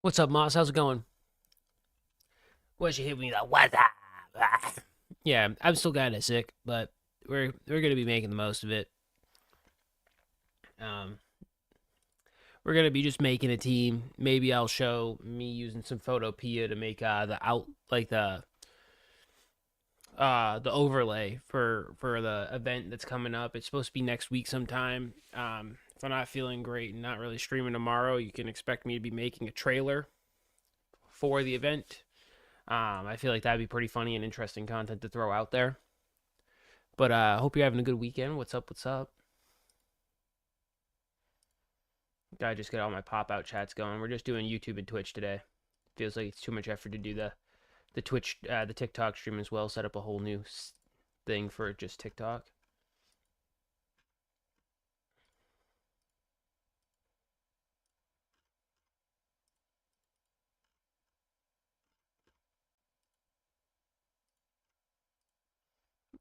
What's up, Moss? How's it going? Why she hit me like, what's up? Yeah, I'm still kind of sick, but we're gonna be making the most of it. Um, we're gonna be just making a team. Maybe I'll show me using some Photopea to make the out like the overlay for the event that's coming up. It's supposed to be next week sometime. If I'm not feeling great and not really streaming tomorrow, you can expect me to be making a trailer for the event. I feel like that'd be pretty funny and interesting content to throw out there. But I hope you're having a good weekend. What's up? What's up? Gotta just get all my pop out chats going. We're just doing YouTube and Twitch today. Feels like it's too much effort to do the Twitch, the TikTok stream as well. Set up a whole new thing for just TikTok.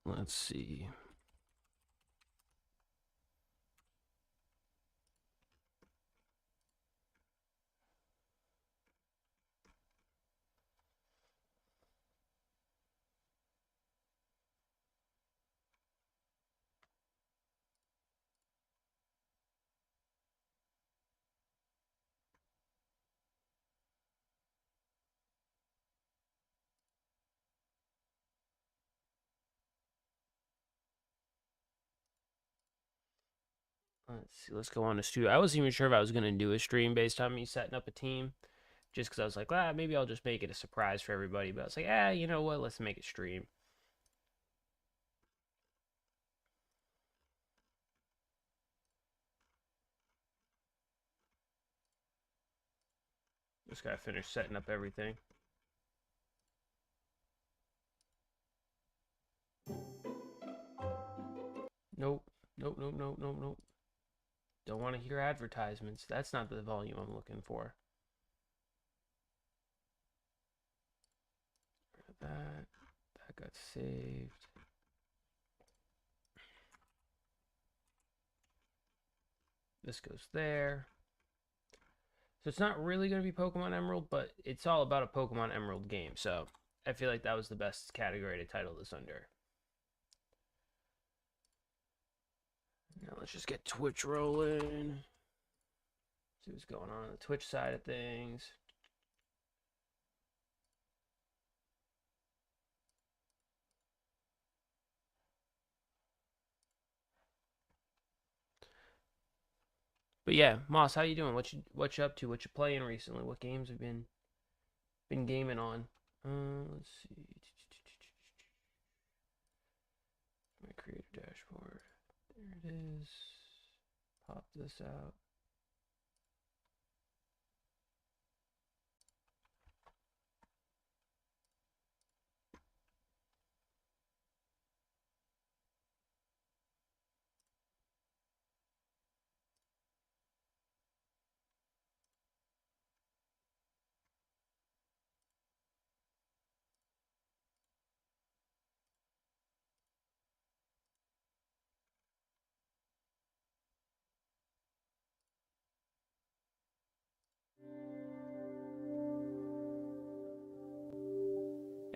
Let's see. Let's see. Let's go on to studio. I wasn't even sure if I was gonna do a stream based on me setting up a team, just because I was like, maybe I'll just make it a surprise for everybody. But I was like, you know what? Let's make it stream. Just gotta finish setting up everything. Nope. Nope, nope, nope, nope, nope. Don't want to hear advertisements. That's not the volume I'm looking for. That got saved. This goes there. So it's not really going to be Pokemon Emerald, but it's all about a Pokemon Emerald game. So I feel like that was the best category to title this under. Now let's just get Twitch rolling. See what's going on the Twitch side of things. But yeah, Moss, how you doing? What you up to? What you playing recently? What games have been gaming on? Let's see. My creator dashboard. There it is. Pop this out.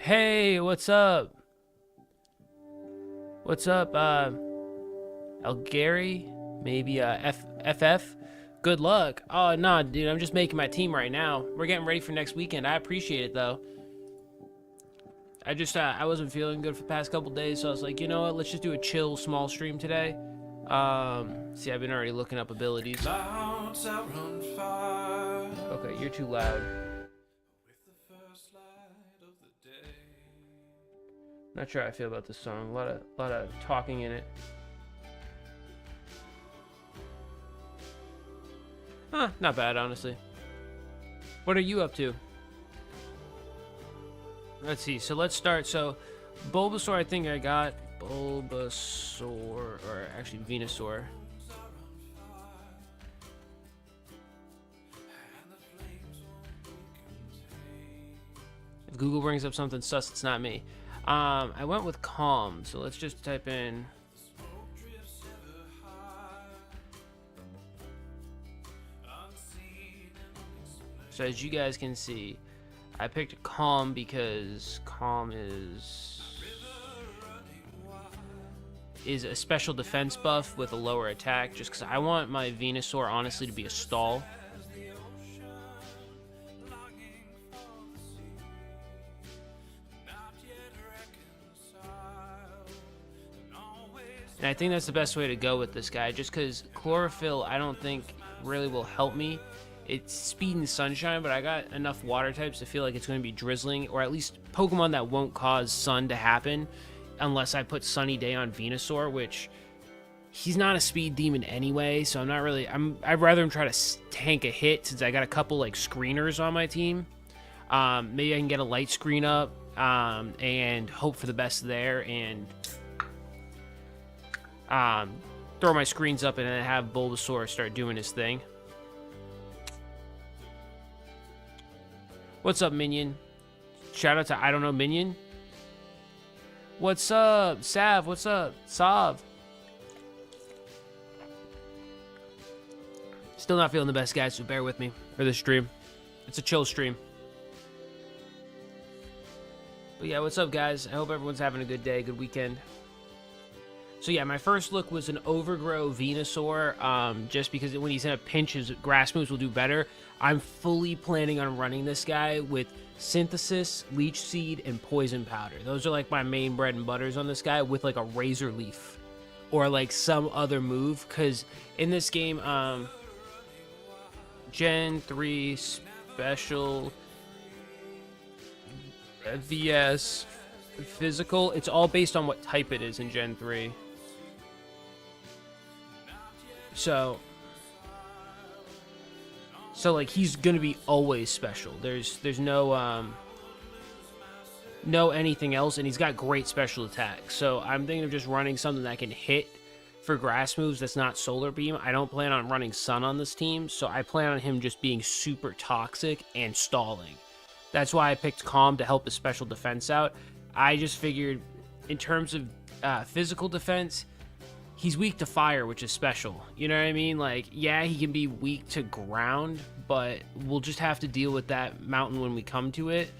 Hey, what's up? What's up, Gary? Maybe, FF? Good luck. Oh, nah, dude, I'm just making my team right now. We're getting ready for next weekend. I appreciate it, though. I just, I wasn't feeling good for the past couple days, so I was like, you know what, let's just do a chill, small stream today. See, I've been already looking up abilities. Okay, you're too loud. Not sure how I feel about this song. A lot of talking in it. Not bad, honestly. What are you up to? Let's see. So let's start. So Bulbasaur, I think I got Bulbasaur, or actually Venusaur. If Google brings up something sus, it's not me. I went with Calm, so let's just type in. So as you guys can see, I picked Calm because Calm is a special defense buff with a lower attack, just because I want my Venusaur honestly to be a stall. And I think that's the best way to go with this guy, just because Chlorophyll I don't think really will help me. It's speed and sunshine, but I got enough water types to feel like it's going to be drizzling, or at least Pokemon that won't cause sun to happen unless I put Sunny Day on Venusaur, which he's not a speed demon anyway, so I'm not really... I'd rather him try to tank a hit since I got a couple like screeners on my team. Maybe I can get a light screen up and hope for the best there, and throw my screens up and then have Bulbasaur start doing his thing. What's up, Minion? Shout out to I don't know Minion. What's up, Sav? What's up, Sav? Still not feeling the best, guys, so bear with me for this stream. It's a chill stream. But yeah, what's up, guys? I hope everyone's having a good day, good weekend. So yeah, my first look was an Overgrow Venusaur, just because when he's in a pinch, his grass moves will do better. I'm fully planning on running this guy with Synthesis, Leech Seed, and Poison Powder. Those are like my main bread and butters on this guy, with like a Razor Leaf or like some other move, because in this game, Gen 3 Special, VS, Physical, it's all based on what type it is in Gen 3. So like he's gonna be always special. There's no anything else, and he's got great special attack. So I'm thinking of just running something that can hit for grass moves that's not Solar Beam. I don't plan on running Sun on this team, so I plan on him just being super toxic and stalling. That's why I picked Calm to help his special defense out. I just figured in terms of physical defense, he's weak to fire, which is special. You know what I mean? Like, yeah, he can be weak to ground, but we'll just have to deal with that mountain when we come to it.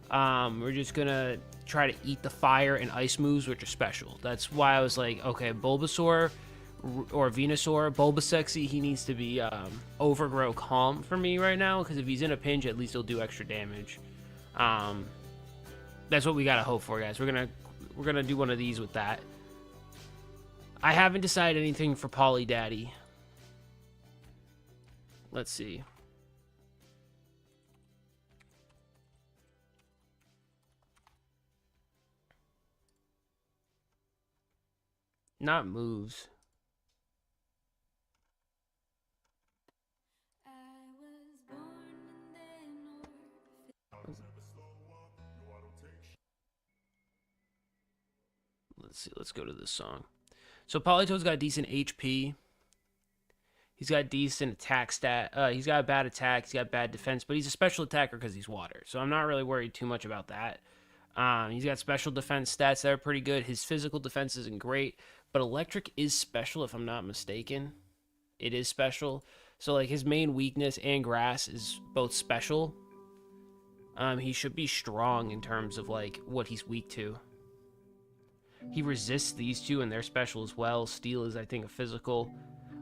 We're just gonna try to eat the fire and ice moves, which are special. That's why I was like, okay, Bulbasaur or Venusaur, Bulbasexy, he needs to be Overgrow Calm for me right now, because if he's in a pinch, at least he'll do extra damage. That's what we gotta hope for, guys. We're gonna do one of these with that. I haven't decided anything for Poly Daddy. Let's see. Not moves. Let's see. Let's go to this song. So Politoed's got decent HP. He's got decent attack stat. He's got a bad attack. He's got bad defense, but he's a special attacker because he's water. So I'm not really worried too much about that. He's got special defense stats that are pretty good. His physical defense isn't great, but electric is special if I'm not mistaken. It is special. So like his main weakness and grass is both special. He should be strong in terms of like what he's weak to. He resists these two, and they're special as well. Steel is, I think, a physical.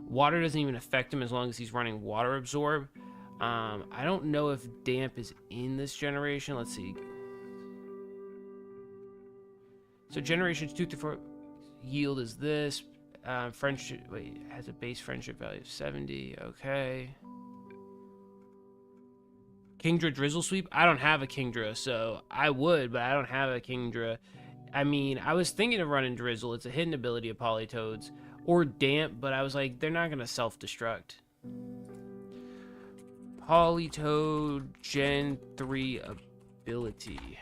Water doesn't even affect him as long as he's running Water Absorb. I don't know if Damp is in this generation. Let's see. So generations 2 through 4 yield is this. Friendship, wait, has a base friendship value of 70. Okay. Kingdra Drizzle Sweep. I don't have a Kingdra, so I would, but I don't have a Kingdra. I mean, I was thinking of running Drizzle. It's a hidden ability of Politoed's. Or Damp, but I was like, they're not going to self-destruct. Politoed Gen 3 ability.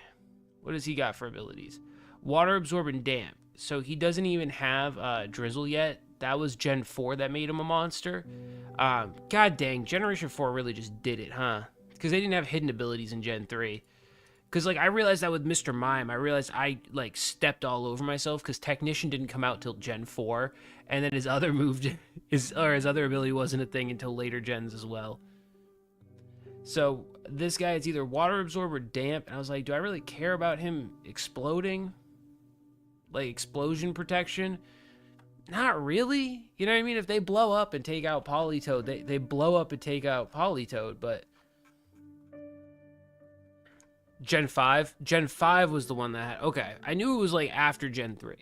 What does he got for abilities? Water Absorb and Damp. So he doesn't even have Drizzle yet. That was Gen 4 that made him a monster. God dang, Generation 4 really just did it, huh? Because they didn't have hidden abilities in Gen 3. Because, like, I realized that with Mr. Mime. I realized I, like, stepped all over myself because Technician didn't come out till Gen 4. And then his other move, his other ability wasn't a thing until later gens as well. So this guy is either water absorb or damp, and I was like, do I really care about him exploding? Like explosion protection? Not really. You know what I mean? If they blow up and take out Politoed, they blow up and take out Politoed, but Gen 5? Gen 5 was the one that had... Okay, I knew it was like after Gen 3.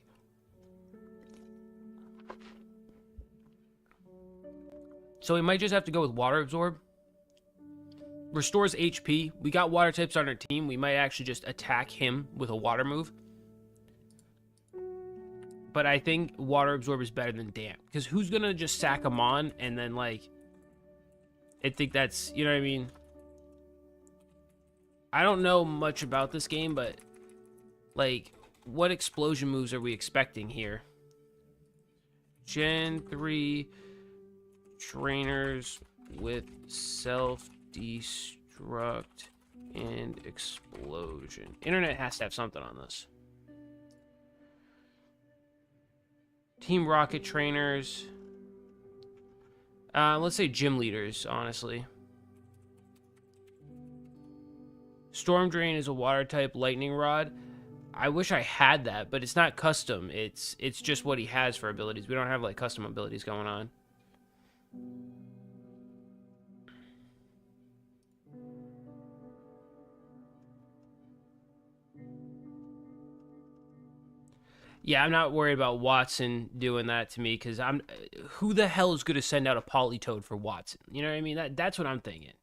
So we might just have to go with Water Absorb. Restores HP. We got Water types on our team. We might actually just attack him with a Water move. But I think Water Absorb is better than Damp. Because who's going to just sack him on and then, like... I think that's... You know what I mean? I don't know much about this game, but... Like, what explosion moves are we expecting here? Gen 3... Trainers with self-destruct and explosion. Internet has to have something on this. Team Rocket trainers. Let's say gym leaders, honestly. Storm Drain is a water type lightning rod. I wish I had that, but it's not custom. It's just what he has for abilities. We don't have like custom abilities going on. Yeah, I'm not worried about Watson doing that to me because who the hell is going to send out a Politoed for Watson? You know what I mean? That's what I'm thinking.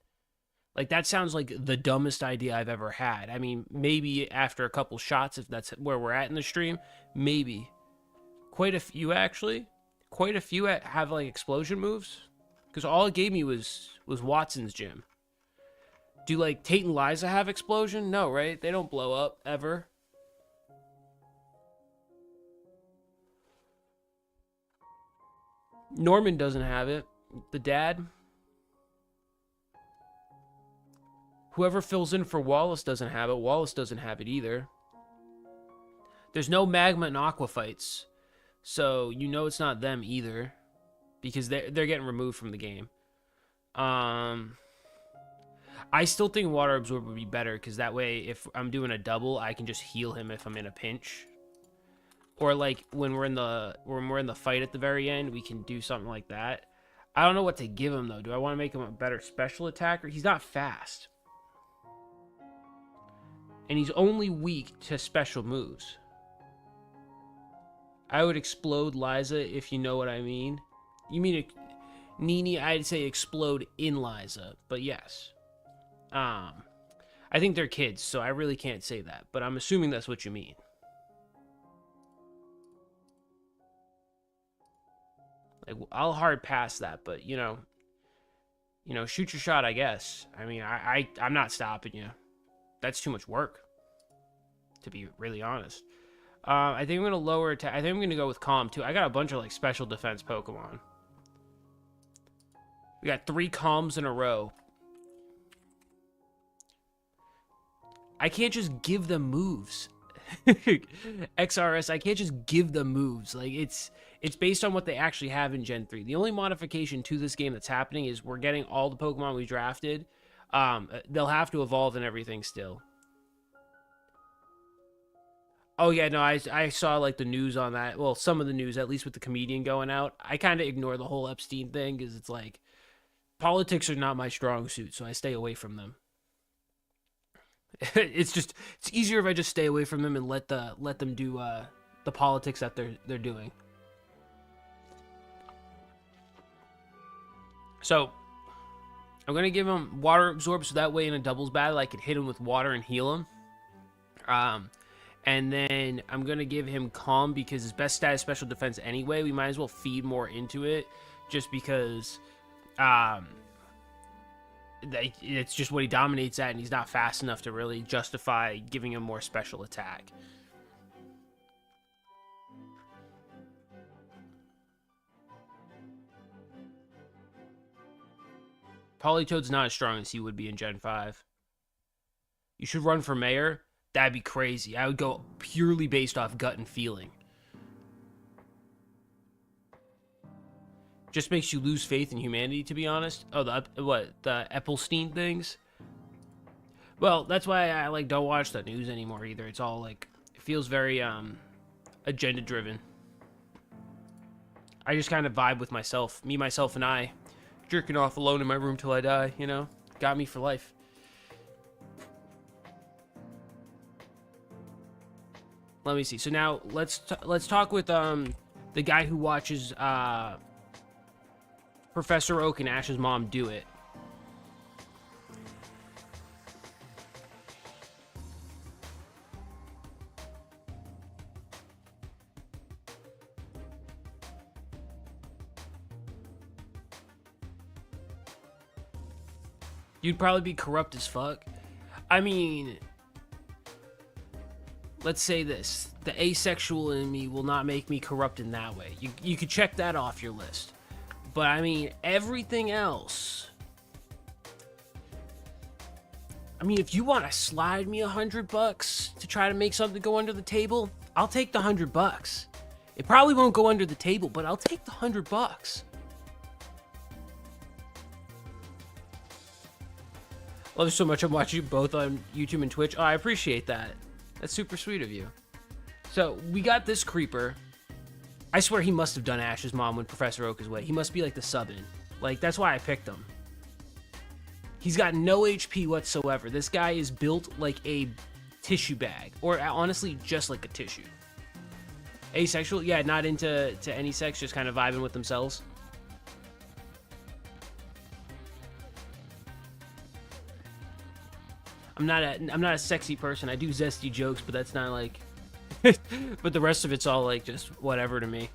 Like, that sounds like the dumbest idea I've ever had. I mean, maybe after a couple shots, if that's where we're at in the stream, maybe. Quite a few, actually. Quite a few have, like, explosion moves. Because all it gave me was Watson's gym. Do, like, Tate and Liza have explosion? No, right? They don't blow up, ever. Norman doesn't have it. The dad. Whoever fills in for Wallace doesn't have it. Wallace doesn't have it either. There's no Magma and Aqua fights. So, you know it's not them either. Because they're getting removed from the game. I still think Water Absorb would be better. Because that way, if I'm doing a double, I can just heal him if I'm in a pinch. Or like when we're in the fight at the very end, we can do something like that. I don't know what to give him though. Do I want to make him a better special attacker? He's not fast. And he's only weak to special moves. I would explode Liza if you know what I mean. You mean Nini? I'd say explode in Liza, but yes. I think they're kids, so I really can't say that. But I'm assuming that's what you mean. Like, I'll hard pass that, but you know, shoot your shot, I guess. I mean, I'm not stopping you. That's too much work, to be really honest. I think I'm gonna lower attack. I think I'm gonna go with Calm too. I got a bunch of like special defense Pokemon. We got 3 Calms in a row. I can't just give them moves. XRS, I can't just give them moves. Like, it's based on what they actually have in Gen 3. The only modification to this game that's happening is we're getting all the Pokemon we drafted. They'll have to evolve and everything still. Oh, yeah, no, I saw, like, the news on that. Well, some of the news, at least with the comedian going out. I kind of ignore the whole Epstein thing because it's like, politics are not my strong suit, so I stay away from them. It's easier if I just stay away from them and let them do the politics that they're doing. So I'm gonna give him Water Absorb so that way in a doubles battle I could hit him with water and heal him. And then I'm gonna give him Calm because his best stat is special defense anyway. We might as well feed more into it just because it's just what he dominates at, and he's not fast enough to really justify giving him more special attack. Politoed's not as strong as he would be in Gen 5. You should run for mayor? That'd be crazy. I would go purely based off gut and feeling. Just makes you lose faith in humanity, to be honest. Oh, the Epstein things? Well, that's why I like don't watch the news anymore either. It's all like it feels very agenda driven. I just kind of vibe with myself, me, myself, and I, jerking off alone in my room till I die. You know, got me for life. Let me see. So now let's talk with the guy who watches Professor Oak and Ash's mom do it. You'd probably be corrupt as fuck. I mean, let's say this. The asexual in me will not make me corrupt in that way. You could check that off your list. But I mean, everything else. I mean, if you want to slide me $100 to try to make something go under the table, I'll take the $100. It probably won't go under the table, but I'll take the $100. Love you so much. I'm watching you both on YouTube and Twitch. Oh, I appreciate that. That's super sweet of you. So, we got this creeper. I swear he must have done Ash's mom when Professor Oak is away. He must be like the sub-in. Like, that's why I picked him. He's got no HP whatsoever. This guy is built like a tissue bag. Or, honestly, just like a tissue. Asexual? Yeah, not into any sex, just kind of vibing with themselves. I'm not a sexy person. I do zesty jokes, but that's not like but the rest of it's all like just whatever to me.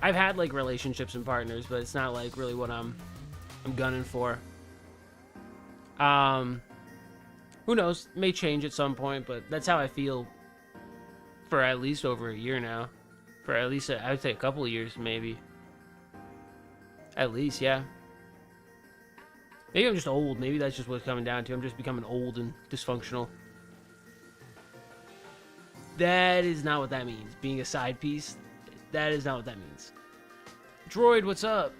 I've had like relationships and partners, but it's not like really what I'm gunning for. Who knows? May change at some point, but that's how I feel for at least over a year now. For at least I would say a couple of years maybe. At least, yeah. Maybe I'm just old. Maybe that's just what it's coming down to. I'm just becoming old and dysfunctional. That is not what that means. Being a side piece, that is not what that means. Droid, what's up?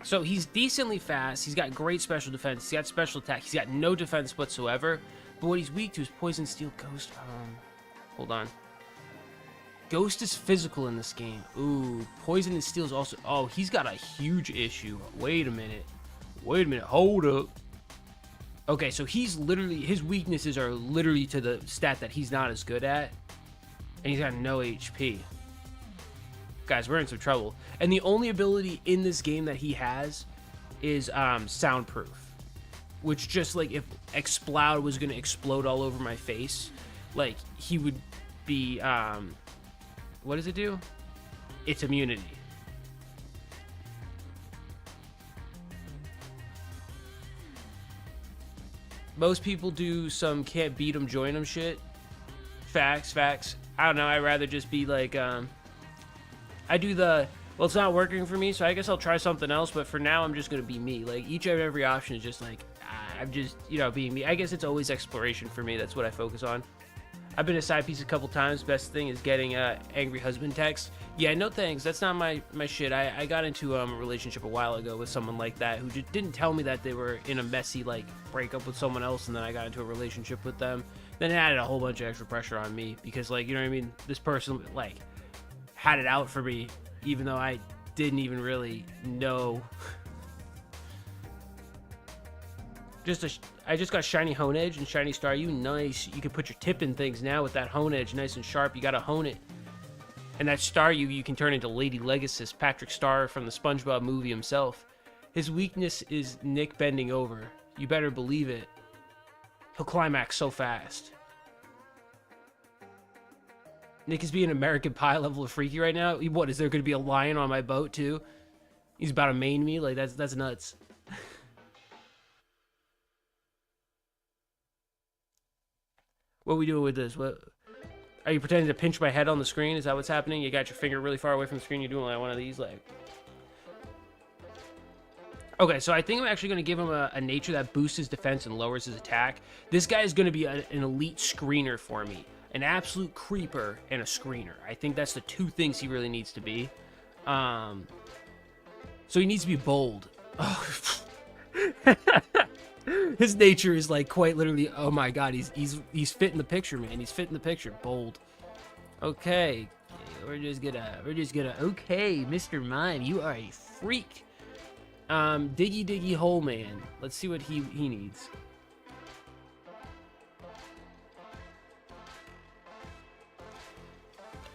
So he's decently fast. He's got great special defense. He's got special attack. He's got no defense whatsoever. But what he's weak to is poison, steel, ghost. Hold on. Ghost is physical in this game. Ooh, poison and steel is also... Oh, he's got a huge issue. Wait a minute. Wait a minute, hold up. Okay, so he's literally, his weaknesses are literally to the stat that he's not as good at. And he's got no HP. Guys, we're in some trouble. And the only ability in this game that he has is soundproof. Which just like if Exploud was gonna explode all over my face, like he would be, what does it do? It's immunity. Most people do some can't beat 'em, join 'em shit. Facts. I don't know, I'd rather just be like, I do the, well, it's not working for me, so I guess I'll try something else, but for now, I'm just gonna be me. Like, each and every option is just like, I'm just, you know, being me. I guess it's always exploration for me, that's what I focus on. I've been a side piece a couple times. Best thing is getting angry husband text. Yeah, no thanks. That's not my shit. I got into a relationship a while ago with someone like that who just didn't tell me that they were in a messy like breakup with someone else, and then I got into a relationship with them. Then it added a whole bunch of extra pressure on me because, like, you know what I mean? This person like had it out for me, even though I didn't even really know. I just got shiny hone edge and shiny star. You nice. You can put your tip in things now with that hone edge, nice and sharp. You gotta hone it. And that star you can turn into Lady Legacy, Patrick Star from the SpongeBob movie himself. His weakness is Nick bending over. You better believe it. He'll climax so fast. Nick is being American Pie level of freaky right now. What, is there gonna be a lion on my boat too? He's about to main me? Like, that's nuts. What are we doing with this? What are you pretending to pinch my head on the screen? Is that what's happening? You got your finger really far away from the screen. You're doing like one of these, like. Okay, so I think I'm actually going to give him a nature that boosts his defense and lowers his attack. This guy is going to be an elite screener for me, an absolute creeper and a screener. I think that's the two things he really needs to be. So he needs to be bold. Oh. His nature is like quite literally, oh my god, he's fitting the picture, man. He's fitting the picture. Bold. Okay. We're just gonna okay, Mr. Mime, you are a freak. Diggy hole man. Let's see what he needs.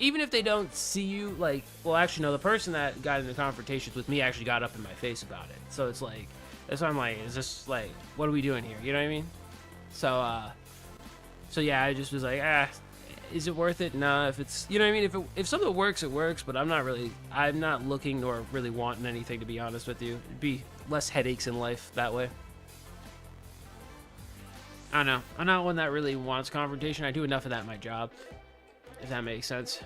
Even if they don't see you, like, well, actually, no, the person that got into confrontations with me actually got up in my face about it. So it's like, that's why I'm like, is this, like, what are we doing here? You know what I mean? So yeah, I just was like, is it worth it? Nah, if it's, you know what I mean? If something works, it works, but I'm not looking nor really wanting anything, to be honest with you. It'd be less headaches in life that way. I don't know. I'm not one that really wants confrontation. I do enough of that in my job, if that makes sense.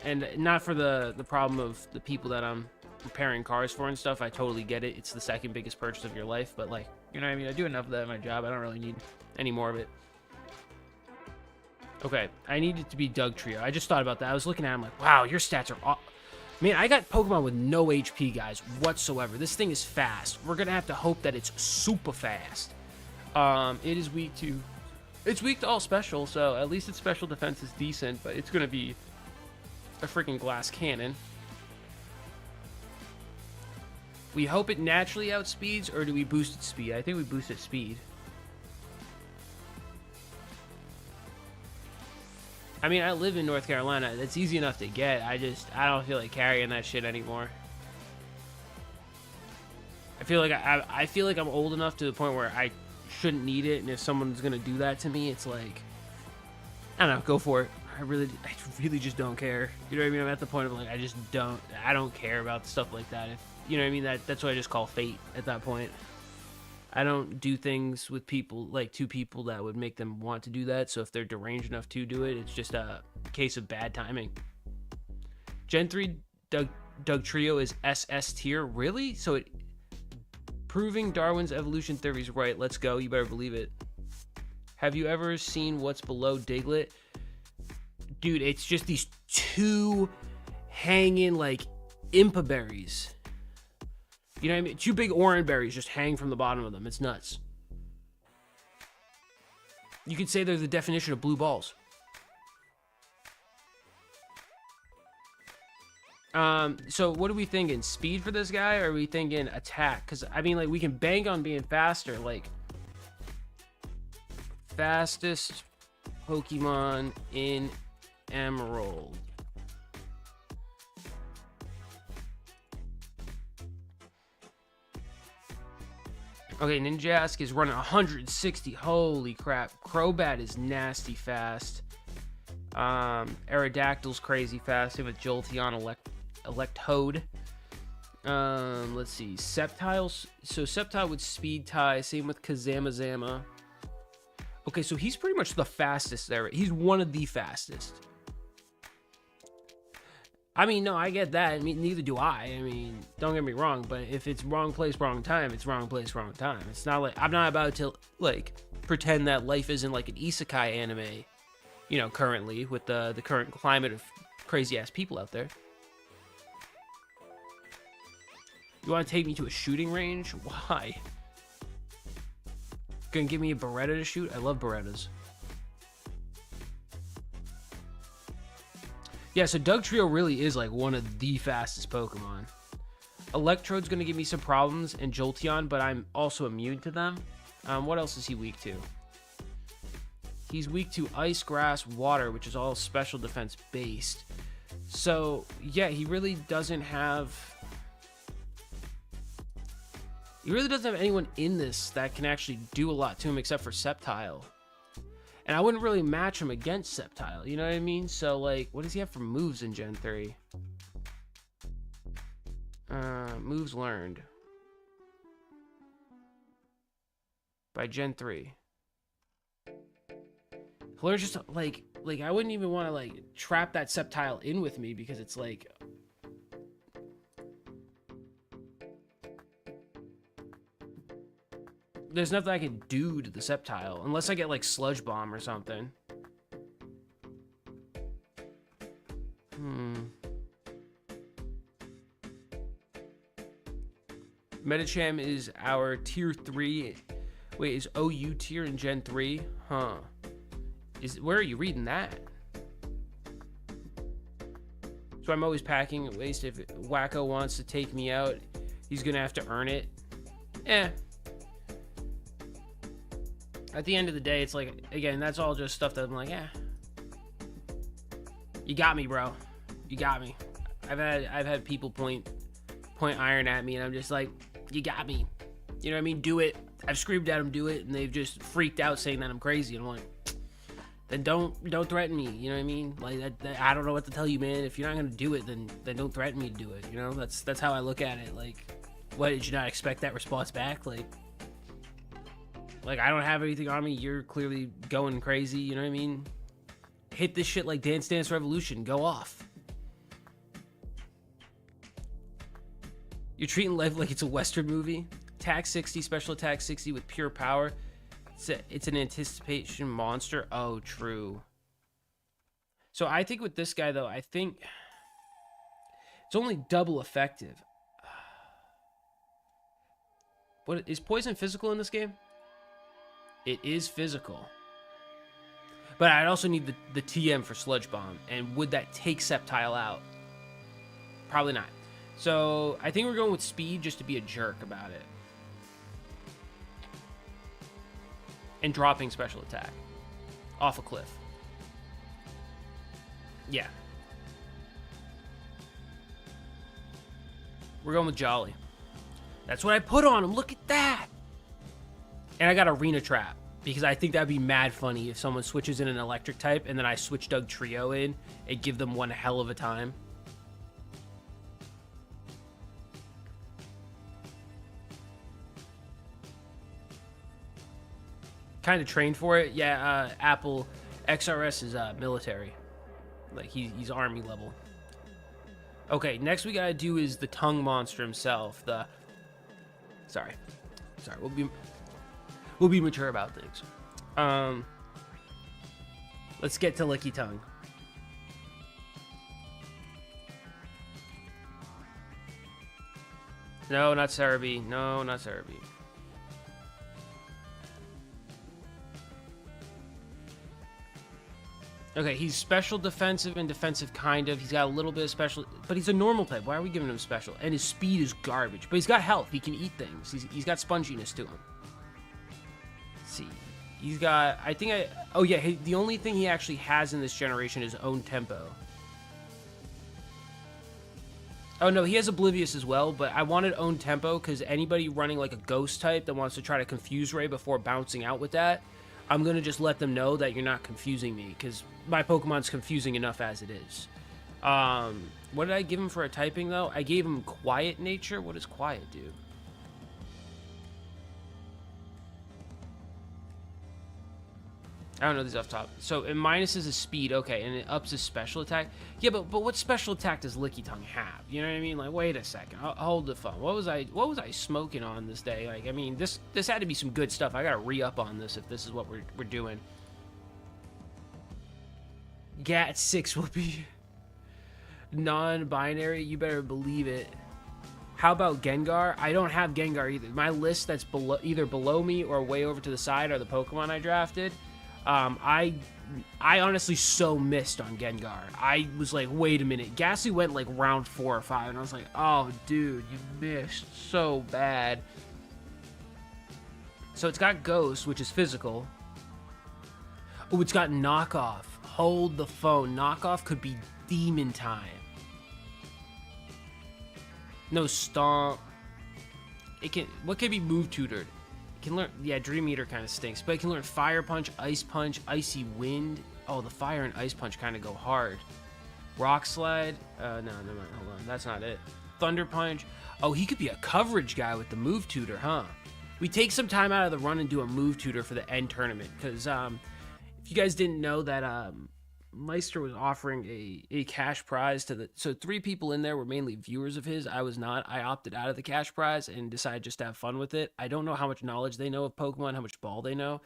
And not for the problem of the people that I'm repairing cars for and stuff. I totally get it. It's the second biggest purchase of your life, but, like, you know what I mean? I do enough of that in my job. I don't really need any more of it. Okay, I need it to be Dugtrio. I just thought about that. I was looking at him like, wow, your stats are off. Man, I got Pokemon with no HP, guys, whatsoever. This thing is fast. We're going to have to hope that it's super fast. It is weak to... It's weak to all special, so at least its special defense is decent, but it's going to be a freaking glass cannon. We hope it naturally outspeeds, or do we boost its speed? I think we boost its speed. I mean, I live in North Carolina. That's easy enough to get. I don't feel like carrying that shit anymore. I feel like I feel like I'm old enough to the point where I shouldn't need it, and if someone's gonna do that to me, it's like, I don't know, go for it. I really just don't care. You know what I mean? I'm at the point of like, I don't care about stuff like that. If you know what I mean, that's what I just call fate at that point. I don't do things with people, like two people, that would make them want to do that. So if they're deranged enough to do it, it's just a case of bad timing. Gen 3 Dugtrio is SS tier. Really? So it proving Darwin's evolution theory is right. Let's go. You better believe it. Have you ever seen what's below Diglett? Dude, it's just these two hanging like Impa berries. You know what I mean? Two big orange berries just hang from the bottom of them. It's nuts. You could say they're the definition of blue balls. So what are we thinking? Speed for this guy, or are we thinking attack? Because, I mean, like, we can bank on being faster. Like, fastest Pokemon in Emerald. Okay, Ninjask is running 160. Holy crap. Crobat is nasty fast. Aerodactyl's crazy fast. Same with Jolteon, Electode. Let's see. Sceptiles. So Sceptile with Speed Tie. Same with Kazamazama. Okay, so he's pretty much the fastest there. He's one of the fastest. I mean, no, I get that. I mean, neither do I. I mean, don't get me wrong, but if it's wrong place, wrong time, it's wrong place, wrong time. It's not like, I'm not about to, like, pretend that life isn't like an isekai anime, you know, currently, with the current climate of crazy-ass people out there. You want to take me to a shooting range? Why? Gonna give me a Beretta to shoot? I love Berettas. Yeah, so Dugtrio really is like one of the fastest Pokemon. Electrode's going to give me some problems, and Jolteon, but I'm also immune to them. What else is he weak to? He's weak to Ice, Grass, Water, which is all special defense based. So, yeah, he really doesn't have... He really doesn't have anyone in this that can actually do a lot to him except for Sceptile. And I wouldn't really match him against Sceptile, you know what I mean? So, like, what does he have for moves in Gen 3? Moves learned. By Gen 3. Learn's just, like, I wouldn't even want to, like, trap that Sceptile in with me because it's, like... There's nothing I can do to the Sceptile, unless I get, like, Sludge Bomb or something. Medicham is our tier 3. Wait, is OU tier in Gen 3? Huh. Where are you reading that? So I'm always packing at waste. If Wacko wants to take me out, he's gonna have to earn it. Eh. At the end of the day, it's like, again, that's all just stuff that I'm like, eh. You got me, bro. You got me. I've had people point iron at me, and I'm just like, you got me. You know what I mean? Do it. I've screamed at them, do it, and they've just freaked out saying that I'm crazy. And I'm like, then don't threaten me. You know what I mean? Like, I don't know what to tell you, man. If you're not gonna do it, then don't threaten me to do it. You know, that's how I look at it. Like, what, did you not expect that response back? Like I don't have anything on me. You're clearly going crazy. You know what I mean? Hit this shit like Dance Dance Revolution. Go off. You're treating life like it's a Western movie. Attack 60, special attack 60 with pure power. It's an anticipation monster. Oh, true. So I think with this guy, though, I think it's only double effective. What is poison physical in this game? It is physical. But I'd also need the TM for Sludge Bomb. And would that take Sceptile out? Probably not. So I think we're going with speed just to be a jerk about it. And dropping special attack off a cliff. Yeah. We're going with Jolly. That's what I put on him. Look at that. And I got Arena Trap, because I think that'd be mad funny if someone switches in an electric type and then I switch Doug Trio in and give them one hell of a time. Kind of trained for it. Yeah, Apple XRS is military. Like, he's army level. Okay, next we gotta do is the tongue monster himself. Sorry, we'll be mature about things. Let's get to Licky Tongue. No, not Cerebi. No, not Cerebi. Okay, he's special defensive and defensive kind of. He's got a little bit of special, but he's a normal type. Why are we giving him special? And his speed is garbage, but he's got health. He can eat things. He's got sponginess to him. Let's see. He's got, oh yeah, the only thing he actually has in this generation is own tempo. Oh no, he has Oblivious as well, but I wanted own tempo because anybody running like a ghost type that wants to try to confuse Ray before bouncing out with that, I'm going to just let them know that you're not confusing me, because my Pokemon's confusing enough as it is. What did I give him for a typing, though? I gave him Quiet Nature. What does Quiet do? I don't know these off top. So it minuses his speed, okay, and it ups his special attack. Yeah, but what special attack does Licky Tongue have? You know what I mean? Like, wait a second, hold the phone. What was I smoking on this day? Like, I mean, this had to be some good stuff. I gotta re-up on this if this is what we're doing. GAT 6 will be non-binary. You better believe it. How about Gengar? I don't have Gengar either. My list that's either below me or way over to the side are the Pokemon I drafted. I honestly so missed on Gengar. I was like, wait a minute. Ghastly went like round 4 or 5, and I was like, oh, dude, you missed so bad. So it's got Ghost, which is physical. Oh, it's got Knockoff. Hold the phone. Knockoff could be Demon Time. No, Stomp. What can be move tutored? Can learn, yeah, Dream Eater kind of stinks, but it can learn Fire Punch, Icy Wind. Oh, the Fire and Ice Punch kind of go hard. Rock Slide. No, never mind. Hold on, that's not it. Thunder Punch. Oh, he could be a coverage guy with the move tutor, huh? We take some time out of the run and do a move tutor for the end tournament, because if you guys didn't know that Meister was offering a cash prize to so 3 people in there were mainly viewers of his. I was not. I opted out of the cash prize and decided just to have fun with it. I don't know how much knowledge they know of Pokemon, how much ball they know,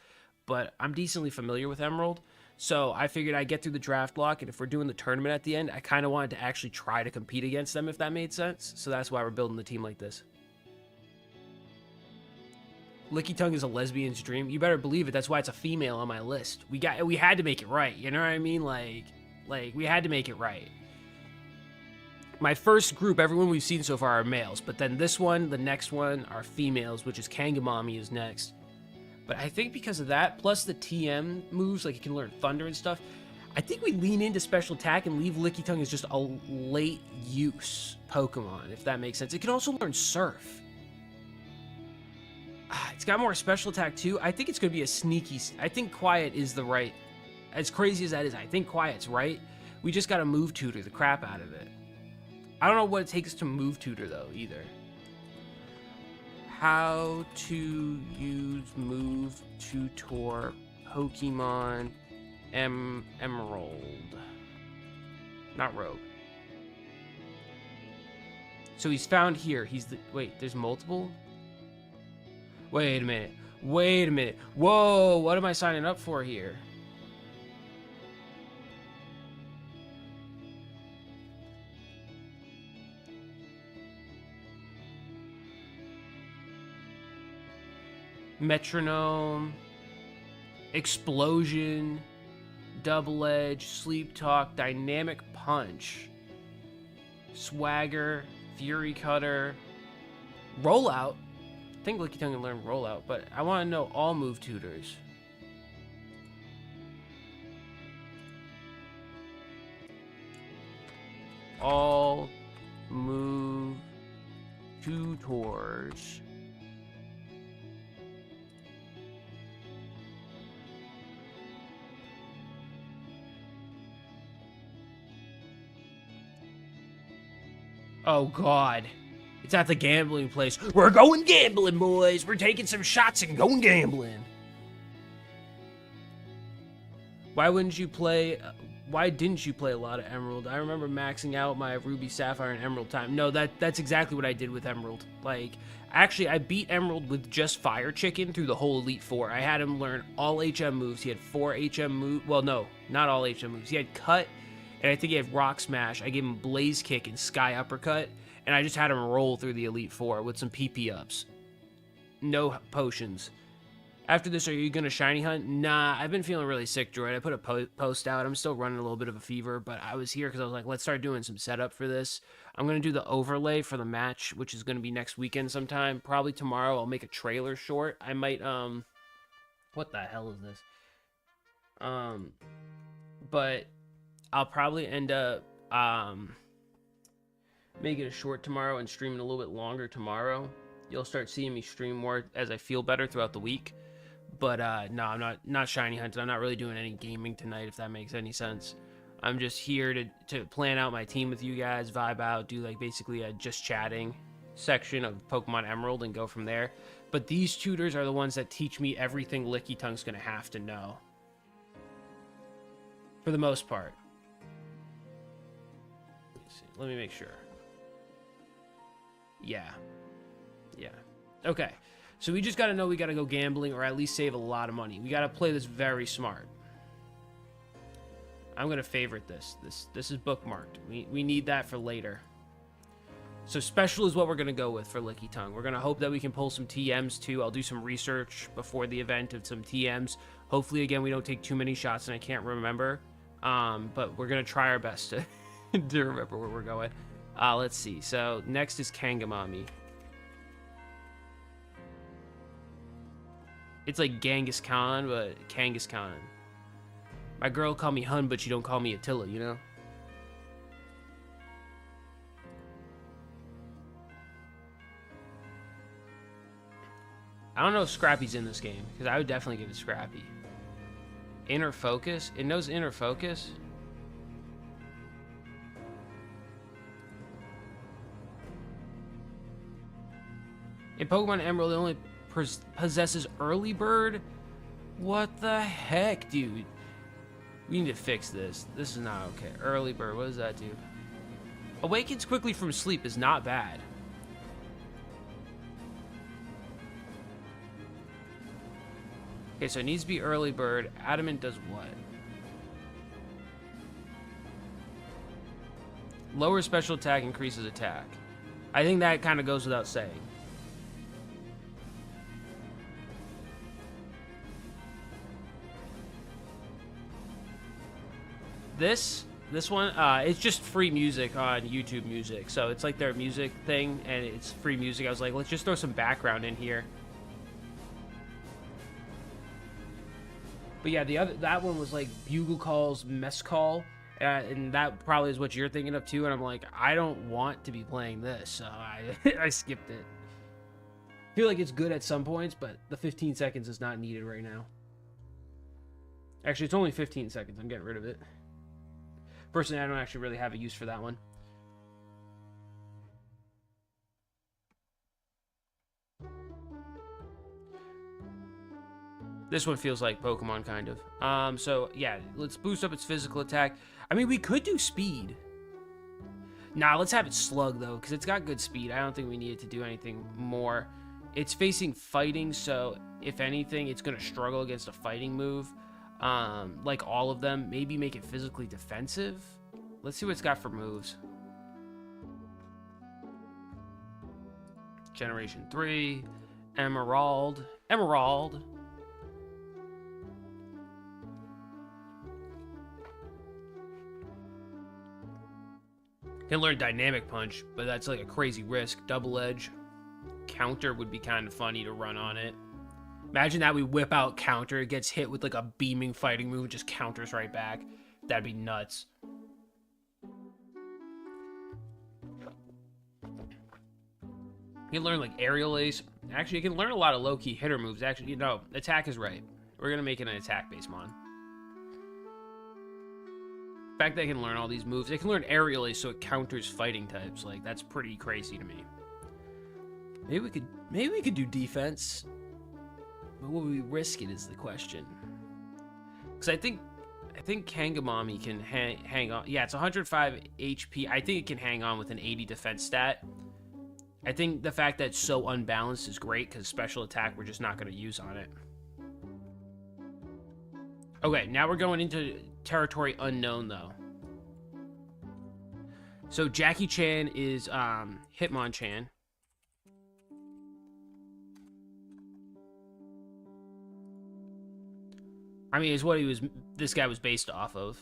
but I'm decently familiar with Emerald. So I figured I'd get through the draft block, and if we're doing the tournament at the end, I kind of wanted to actually try to compete against them, if that made sense. So that's why we're building the team like this. Licky Tongue is a lesbian's dream. You better believe it. That's why it's a female on my list. We had to make it right. You know what I mean? Like we had to make it right. My first group, everyone we've seen so far are males, but then this one, the next one are females, which is Kangamami is next. But I think because of that, plus the TM moves, like you can learn Thunder and stuff, I think we lean into special attack and leave Licky Tongue as just a late use Pokemon, if that makes sense. It can also learn Surf. It's got more special attack too. I think it's going to be a sneaky... I think Quiet is the right... As crazy as that is, I think Quiet's right. We just got to move tutor the crap out of it. I don't know what it takes to move tutor, though, either. How to use move tutor Pokemon Emerald. Not Rogue. So he's found here. He's the... Wait, there's multiple? Wait a minute. Wait a minute. Whoa, what am I signing up for here? Metronome, Explosion, Double Edge, Sleep Talk, Dynamic Punch, Swagger, Fury Cutter, Rollout. I think Licky Tongue can learn Rollout, but I want to know all move tutors. All move tutors. Oh, God. It's at the gambling place. We're going gambling, boys. We're taking some shots and going gambling. Why wouldn't you play... Why didn't you play a lot of Emerald? I remember maxing out my Ruby, Sapphire, and Emerald time. No, that's exactly what I did with Emerald. Like, actually, I beat Emerald with just Fire Chicken through the whole Elite Four. I had him learn all HM moves. He had 4 HM moves. Well, no, not all HM moves. He had Cut, and I think he had Rock Smash. I gave him Blaze Kick and Sky Uppercut, and I just had him roll through the Elite Four with some PP ups. No potions. After this, are you going to shiny hunt? Nah, I've been feeling really sick, Droid. I put a post out. I'm still running a little bit of a fever, but I was here because I was like, let's start doing some setup for this. I'm going to do the overlay for the match, which is going to be next weekend sometime. Probably tomorrow. I'll make a trailer short. I might, what the hell is this? But I'll probably end up, making a short tomorrow and streaming a little bit longer tomorrow. You'll start seeing me stream more as I feel better throughout the week. But no, I'm not shiny hunting. I'm not really doing any gaming tonight, if that makes any sense. I'm just here to plan out my team with you guys, vibe out, do like basically a just chatting section of Pokemon Emerald and go from there. But these tutors are the ones that teach me everything Licky Tongue's gonna have to know. For the most part. Let's see. Let me make sure. Yeah. Yeah. Okay. So we just got to know we got to go gambling or at least save a lot of money. We got to play this very smart. I'm going to favorite this. This is bookmarked. We need that for later. So special is what we're going to go with for Licky Tongue. We're going to hope that we can pull some TMs too. I'll do some research before the event of some TMs. Hopefully, again, we don't take too many shots and I can't remember. But we're going to try our best to, to remember where we're going. Let's see. So next is Kangamami. It's like Genghis Khan, but Kangaskhan. My girl call me Hun, but she don't call me Attila, you know? I don't know if Scrappy's in this game, because I would definitely give it Scrappy. Inner Focus? It knows Inner Focus? In Pokemon Emerald, it only possesses Early Bird? What the heck, dude? We need to fix this. This is not okay. Early Bird, what does that do? Awakens quickly from sleep is not bad. Okay, so it needs to be Early Bird. Adamant does what? Lower special attack increases attack. I think that kind of goes without saying. This one, it's just free music on YouTube Music. So it's like their music thing, and it's free music. I was like, let's just throw some background in here. But yeah, that one was like Bugle Calls Mess Call, and that probably is what you're thinking of too. And I'm like, I don't want to be playing this, so I skipped it. I feel like it's good at some points, but the 15 seconds is not needed right now. Actually, it's only 15 seconds. I'm getting rid of it. Personally, I don't actually really have a use for that one. This one feels like Pokemon, kind of. So, yeah, let's boost up its physical attack. I mean, we could do speed. Nah, let's have it slug, though, because it's got good speed. I don't think we need it to do anything more. It's facing fighting, so if anything, it's going to struggle against a fighting move. Like all of them. Maybe make it physically defensive. Let's see what it's got for moves. Generation 3. Emerald. Emerald. Can learn Dynamic Punch, but that's like a crazy risk. Double Edge. Counter would be kind of funny to run on it. Imagine that we whip out Counter, it gets hit with like a beaming fighting move, and just counters right back. That'd be nuts. You can learn like Aerial Ace. Actually, you can learn a lot of low-key hitter moves. Actually, no, attack is right. We're gonna make it an attack-based mon. The fact that they can learn all these moves, they can learn Aerial Ace so it counters fighting types. Like, that's pretty crazy to me. Maybe we could do defense. But will we risk it is the question. Because I think Kangamami can hang on. Yeah, it's 105 HP. I think it can hang on with an 80 defense stat. I think the fact that it's so unbalanced is great because special attack we're just not going to use on it. Okay, now we're going into territory unknown though. So Jackie Chan is Hitmonchan. I mean, is what this guy was based off of.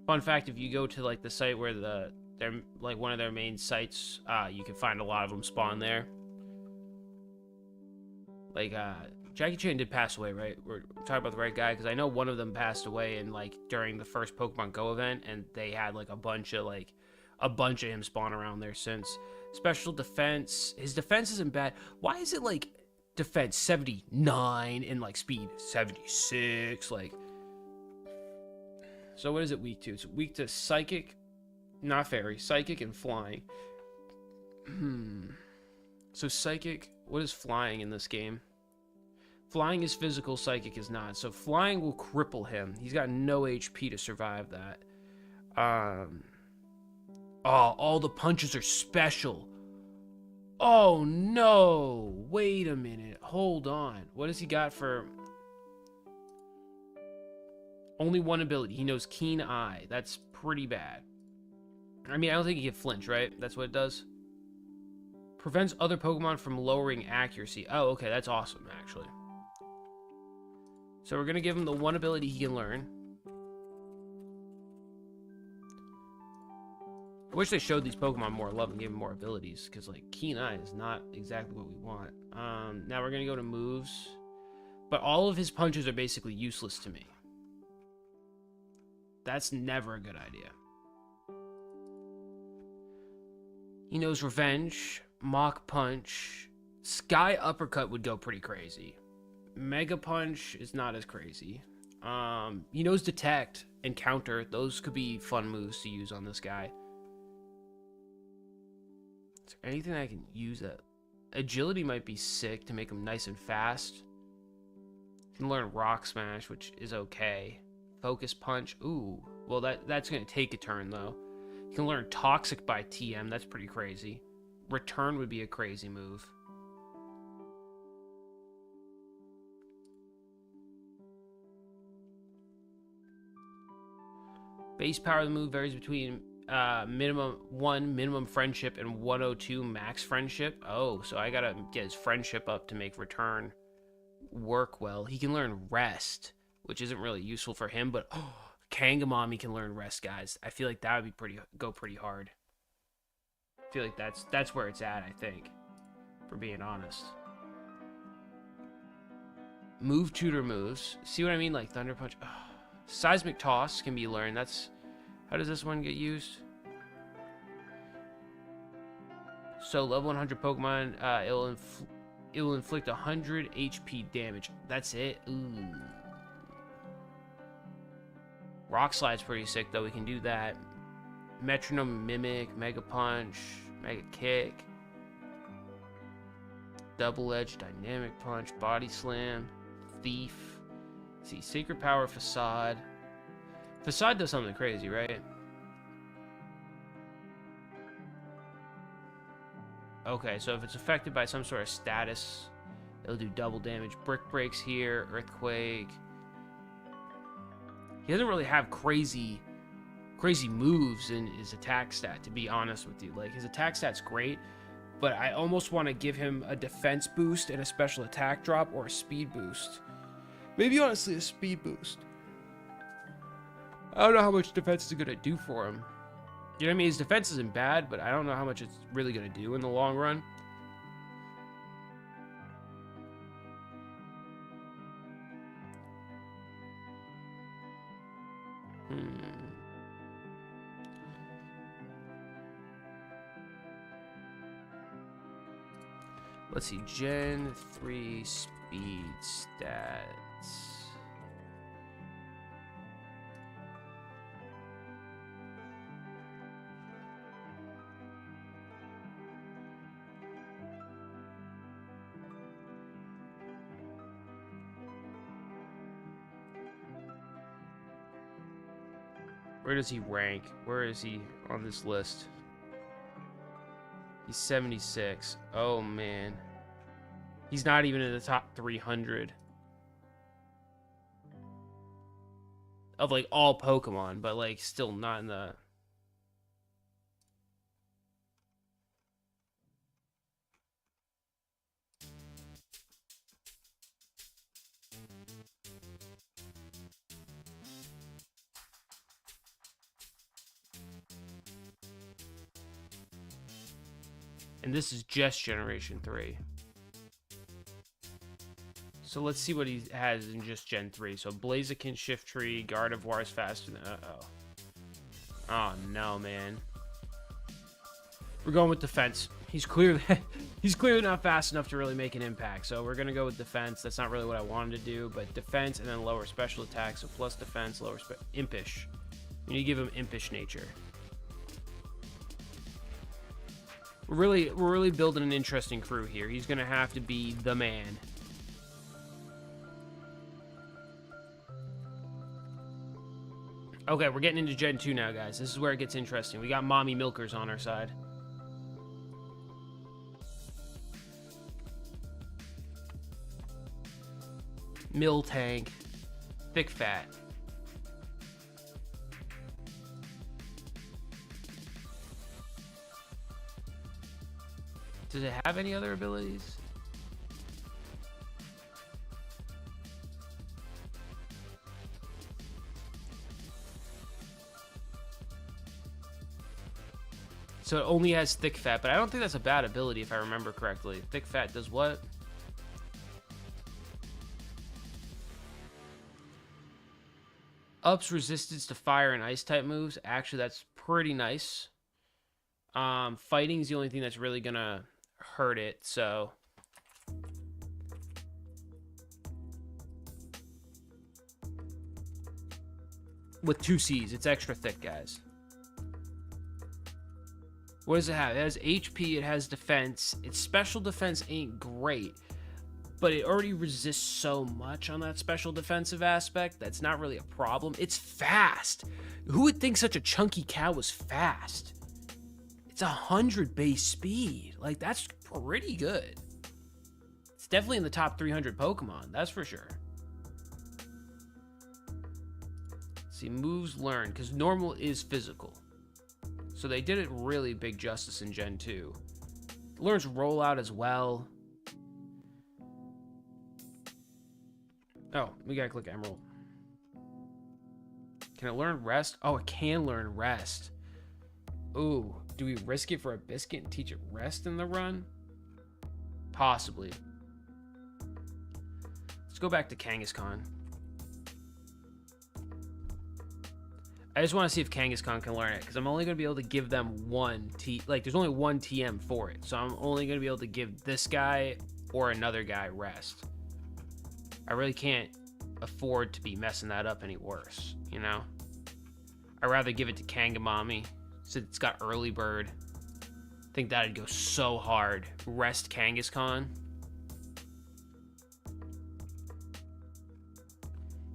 Fun fact, if you go to like the site where they're like one of their main sites, you can find a lot of them spawn there. Like Jackie Chan did pass away, right? We're talking about the right guy, because I know one of them passed away in like during the first Pokemon Go event, and they had like a bunch of him spawn around there since. Special defense, his defense isn't bad. Why is it like defense 79 and like speed 76? Like, so what is it weak to? It's weak to psychic, not fairy, psychic and flying. So psychic, what is flying in this game? Flying is physical, psychic is not. So flying will cripple him. He's got no HP to survive that. Oh, all the punches are special. Oh no, wait a minute, hold on. What has he got for... Only one ability. He knows Keen Eye. That's pretty bad. I mean, I don't think he can flinch, right? That's what it does. Prevents other Pokemon from lowering accuracy. Oh, okay, that's awesome, actually. So we're going to give him the one ability he can learn. I wish they showed these Pokemon more love and gave them more abilities, because, like, Keen Eye is not exactly what we want. Now we're going to go to moves. But all of his punches are basically useless to me. That's never a good idea. He knows Revenge, Mach Punch. Sky Uppercut would go pretty crazy. Mega Punch is not as crazy. He knows Detect and Counter. Those could be fun moves to use on this guy. Is there anything I can use that? Agility might be sick to make him nice and fast. You can learn Rock Smash, which is okay. Focus Punch. Ooh. Well, that's going to take a turn, though. You can learn Toxic by TM. That's pretty crazy. Return would be a crazy move. Base power of the move varies between minimum friendship and 102 max friendship. Oh, so I gotta get his friendship up to make return work well. He can learn Rest, which isn't really useful for him, but Kangamami can learn Rest, guys. I feel like that would be go pretty hard. I feel like that's where it's at, I think, for being honest. Move tutor moves. See what I mean? Like Thunder Punch. Oh. Seismic Toss can be learned. That's... How does this one get used? So level 100 Pokemon, it'll inflict 100 HP damage. That's it. Ooh. Rock Slide's pretty sick though. We can do that. Metronome, Mimic, Mega Punch, Mega Kick, Double Edge, Dynamic Punch, Body Slam, Thief. Let's see, Sacred Power, Facade. Facade does something crazy, right? Okay, so if it's affected by some sort of status, it'll do double damage. Brick Breaks here, Earthquake. He doesn't really have crazy moves in his attack stat, to be honest with you. Like, his attack stat's great, but I almost want to give him a defense boost and a special attack drop or a speed boost. Maybe, honestly, a speed boost. I don't know how much defense is going to do for him. You know what I mean? His defense isn't bad, but I don't know how much it's really going to do in the long run. Let's see. Gen 3 speed stats. Where does he rank? Where is he on this list? He's 76. Oh, man. He's not even in the top 300 of, like, all Pokemon, but, like, still not in the... And this is just Generation 3. So let's see what he has in just Gen 3. So Blaziken, Shiftry, Gardevoir is faster than... Uh-oh. Oh, no, man. We're going with Defense. He's clearly not fast enough to really make an impact. So we're going to go with Defense. That's not really what I wanted to do. But Defense and then lower Special Attack. So plus Defense, lower... Impish. We need to give him Impish nature. We're really building an interesting crew here. He's going to have to be the man. Okay, we're getting into Gen 2 now, guys. This is where it gets interesting. We got Mommy Milkers on our side. Miltank. Thick Fat. Does it have any other abilities? So it only has Thick Fat, but I don't think that's a bad ability if I remember correctly. Thick Fat does what? Ups resistance to fire and ice type moves. Actually, that's pretty nice. Fighting is the only thing that's really gonna hurt it, so with 2 C's, it's extra thick, guys. What does it have? It has HP, it has defense. Its special defense ain't great, but it already resists so much on that special defensive aspect that's not really a problem. It's fast. Who would think such a chunky cow was fast? It's 100 base speed. Like, that's pretty good. It's definitely in the top 300 Pokemon, that's for sure. Let's see, moves learned, because normal is physical. So they did it really big justice in Gen 2. It learns rollout as well. Oh, we gotta click Emerald. Can it learn rest? Oh, it can learn rest. Ooh, do we risk it for a biscuit and teach it rest in the run? Possibly. Let's go back to Kangaskhan. I just want to see if Kangaskhan can learn it, because I'm only going to be able to give them one there's only one TM for it, so I'm only going to be able to give this guy or another guy rest. I really can't afford to be messing that up any worse, you know? I'd rather give it to Kangamami, since it's got early bird. I think that'd go so hard. Rest Kangaskhan.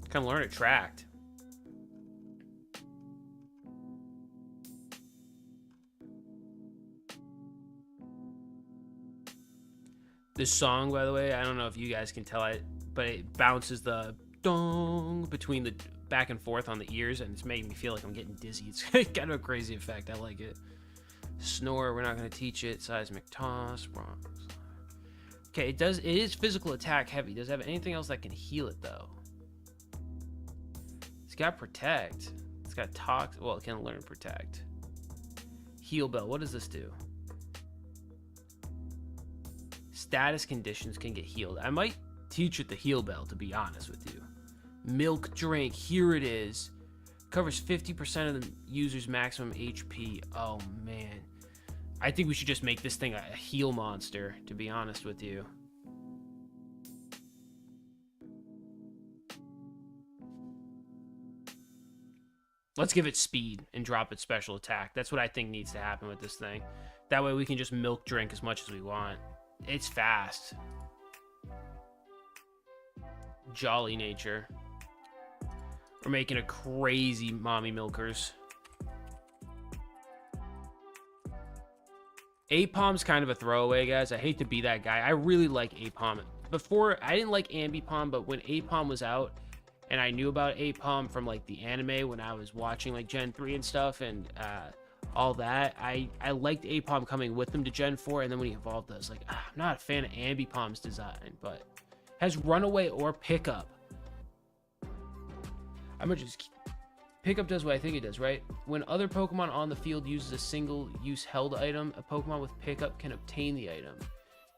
Can learn Attract. This song, by the way, I don't know if you guys can tell it, but it bounces the dong between the back and forth on the ears, and it's making me feel like I'm getting dizzy. It's kind of a crazy effect. I like it. Snore, we're not going to teach it. Seismic toss. Okay, it is physical attack heavy. Does it have anything else that can heal it, though? It's got protect. It's got tox. Well, it can learn protect. Heal bell. What does this do? Status conditions can get healed. I might teach it the heal bell, to be honest with you. Milk drink. Here it is. Covers 50% of the user's maximum HP. Oh, man. I think we should just make this thing a heal monster, to be honest with you. Let's give it speed and drop its special attack. That's what I think needs to happen with this thing. That way we can just milk drink as much as we want. It's fast. Jolly nature. We're making a crazy mommy milkers. Apom's kind of a throwaway, guys. I hate to be that guy. I really like Apom. Before, I didn't like Ambipom, but when Apom was out, and I knew about Apom from like the anime when I was watching like Gen 3 and stuff, and all that, I liked Apom coming with them to Gen 4, and then when he evolved, I was like, I'm not a fan of Ambipom's design, but has Runaway or Pickup. I'm gonna just Pickup does what I think it does, right? When other Pokemon on the field uses a single-use held item, a Pokemon with Pickup can obtain the item.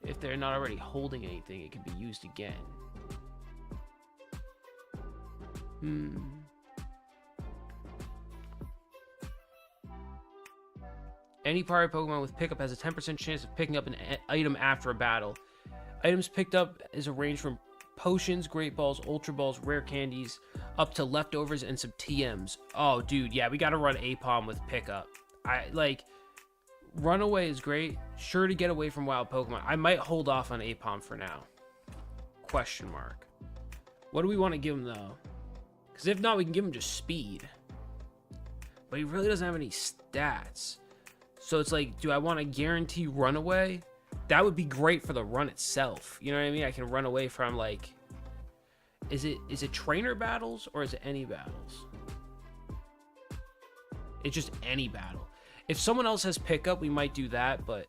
If they're not already holding anything, it can be used again. Any party Pokemon with Pickup has a 10% chance of picking up an item after a battle. Items picked up is a range from potions, great balls, ultra balls, rare candies, up to leftovers and some TMs. Oh, dude, yeah, we gotta run Apom with Pickup. Runaway is great. Sure to get away from wild Pokemon. I might hold off on Apom for now. Question mark. What do we want to give him, though? Because if not, we can give him just speed. But he really doesn't have any stats. So it's like, do I want to guarantee Runaway? That would be great for the run itself. You know what I mean? I can run away from, like... Is it trainer battles or is it any battles? It's just any battle. If someone else has Pickup, we might do that, but...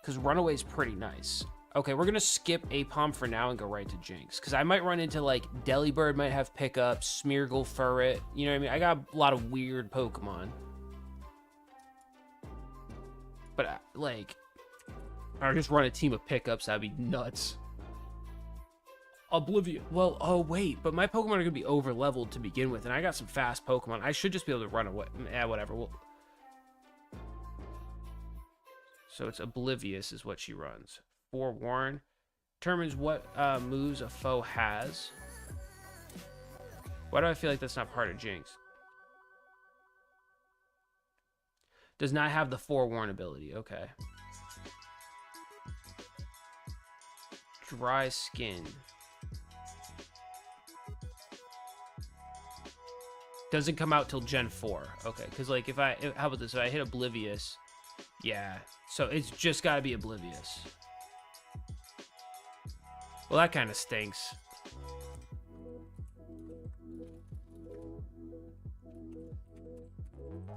Because Runaway is pretty nice. Okay, we're going to skip Apom for now and go right to Jinx. Because I might run into, like, Delibird might have Pickup, Smeargle, Furret. You know what I mean? I got a lot of weird Pokemon. But, like... Or just run a team of Pickups, that'd be nuts. Oblivion. Well, oh, wait. But my Pokemon are going to be over-leveled to begin with. And I got some fast Pokemon. I should just be able to run away. Yeah, whatever. So it's Oblivious is what she runs. Forewarn. Determines what moves a foe has. Why do I feel like that's not part of Jinx? Does not have the Forewarn ability. Okay. Dry Skin. Doesn't come out till Gen 4. Okay, because like how about this? If I hit Oblivious, yeah. So it's just got to be Oblivious. Well, that kind of stinks.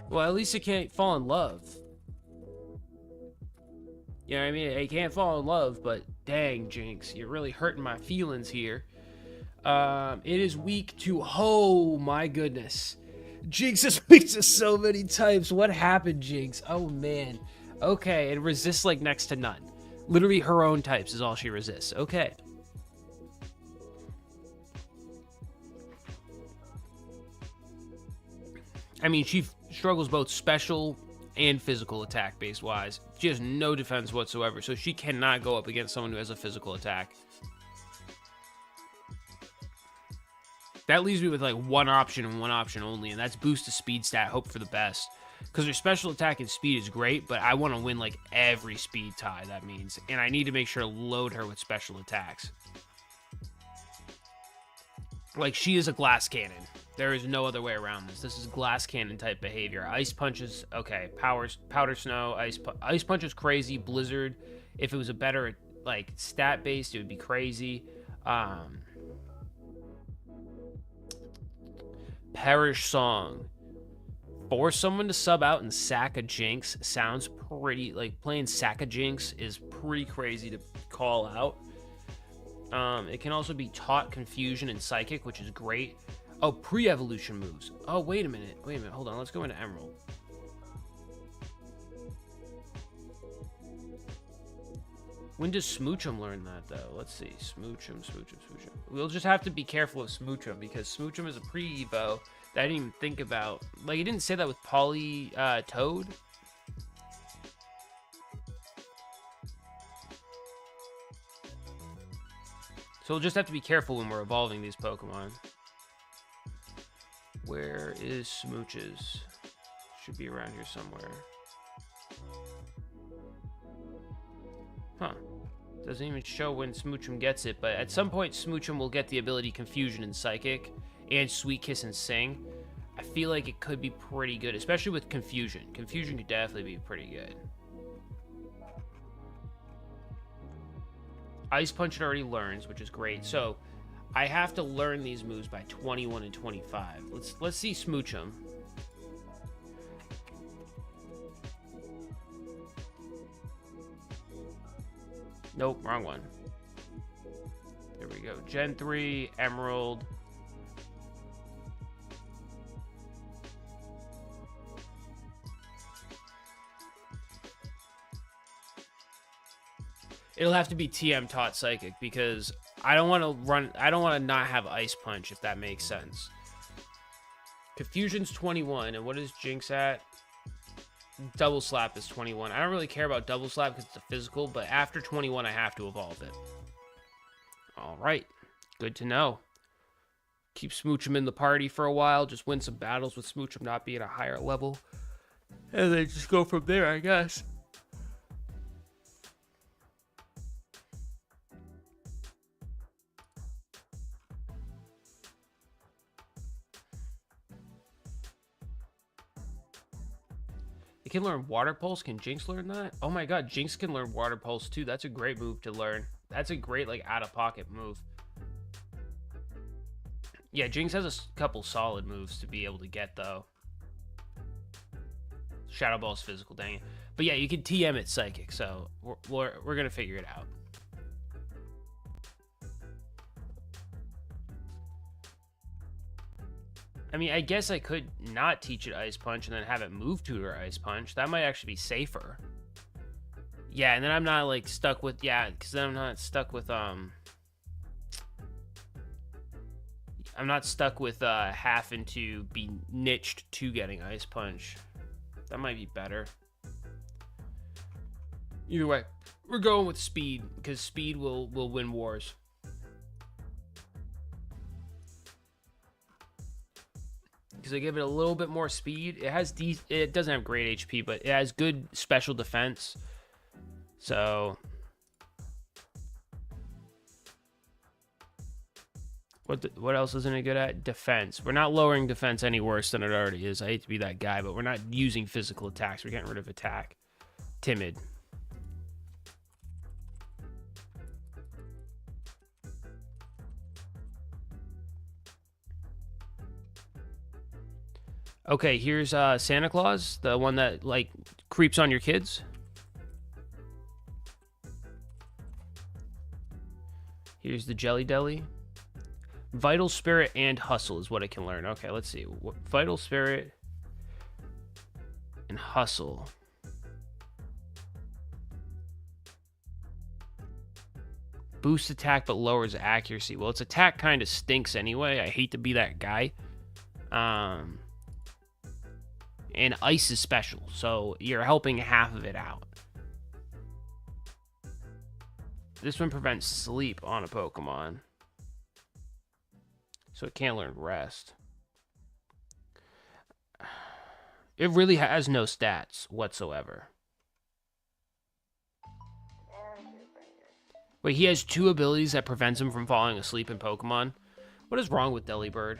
Well, at least it can't fall in love. You know what I mean? It can't fall in love, but dang, Jinx, you're really hurting my feelings here. It is weak to... Oh, my goodness. Jinx is weak to so many types. What happened, Jinx? Oh, man. Okay, it resists like next to none. Literally her own types is all she resists. Okay. I mean, she struggles both special and physical attack base wise. She has no defense whatsoever, so she cannot go up against someone who has a physical attack. That leaves me with like one option and one option only, and that's boost the speed stat, hope for the best. Because her special attack and speed is great, but I want to win like every speed tie, that means. And I need to make sure to load her with special attacks. Like, she is a glass cannon. There is no other way around this. This is glass cannon type behavior. Ice punches, okay. Powder snow, ice punch is crazy. Blizzard, if it was a better like stat based, it would be crazy. Perish song. Force someone to sub out and sack a Jinx sounds pretty, like playing sack a Jinx is pretty crazy to call out. It can also be taught confusion and psychic, which is great. Oh, pre-evolution moves. Oh, wait a minute, hold on, let's go into Emerald. When does Smoochum learn that, though? Let's see, Smoochum. We'll just have to be careful of Smoochum, because Smoochum is a pre-evo that I didn't even think about. Like, he didn't say that with Poly Toad. So we'll just have to be careful when we're evolving these Pokemon. Where is Smooches? Should be around here somewhere. Huh. Doesn't even show when Smoochum gets it, but at some point Smoochum will get the ability Confusion and Psychic, and Sweet Kiss and Sing. I feel like it could be pretty good, especially with Confusion. Confusion could definitely be pretty good. Ice Punch it already learns, which is great. So I have to learn these moves by 21 and 25. Let's see Smoochum. Nope, wrong one. There we go. Gen 3, Emerald. It'll have to be TM taught Psychic, because I don't want to not have Ice Punch, if that makes sense. Confusion's 21, and what is Jinx at? Double Slap is 21. I don't really care about Double Slap because it's a physical, but after 21, I have to evolve it. All right, good to know. Keep Smoochum in the party for a while. Just win some battles with Smoochum not being a higher level, and then just go from there, I guess. Can learn Water Pulse. Can Jinx learn that? Oh my god, Jinx can learn Water Pulse too. That's a great move to learn. That's a great like out-of-pocket move. Yeah, Jinx has a couple solid moves to be able to get though. Shadow Ball's physical, dang it. But yeah, you can TM it Psychic, so we're gonna figure it out. I mean, I guess I could not teach it Ice Punch and then have it move tutor Ice Punch. That might actually be safer. Yeah, and then I'm not like stuck with, yeah, because then I'm not stuck with having to be niched to getting Ice Punch. That might be better. Either way, we're going with speed, because speed will win wars. Because I give it a little bit more speed. It doesn't have great HP, but it has good special defense. So what else isn't it good at? Defense. We're not lowering defense any worse than it already is. I hate to be that guy, but we're not using physical attacks. We're getting rid of attack. Timid. Okay, here's Santa Claus, the one that like creeps on your kids. Here's the Jelly Deli. Vital Spirit and Hustle is what it can learn. Okay, let's see. Vital Spirit and Hustle. Boosts attack but lowers accuracy. Well, its attack kind of stinks anyway. I hate to be that guy. And Ice is special, so you're helping half of it out. This one prevents sleep on a Pokemon, so it can't learn Rest. It really has no stats whatsoever. Wait, he has 2 abilities that prevents him from falling asleep in Pokemon? What is wrong with Delibird?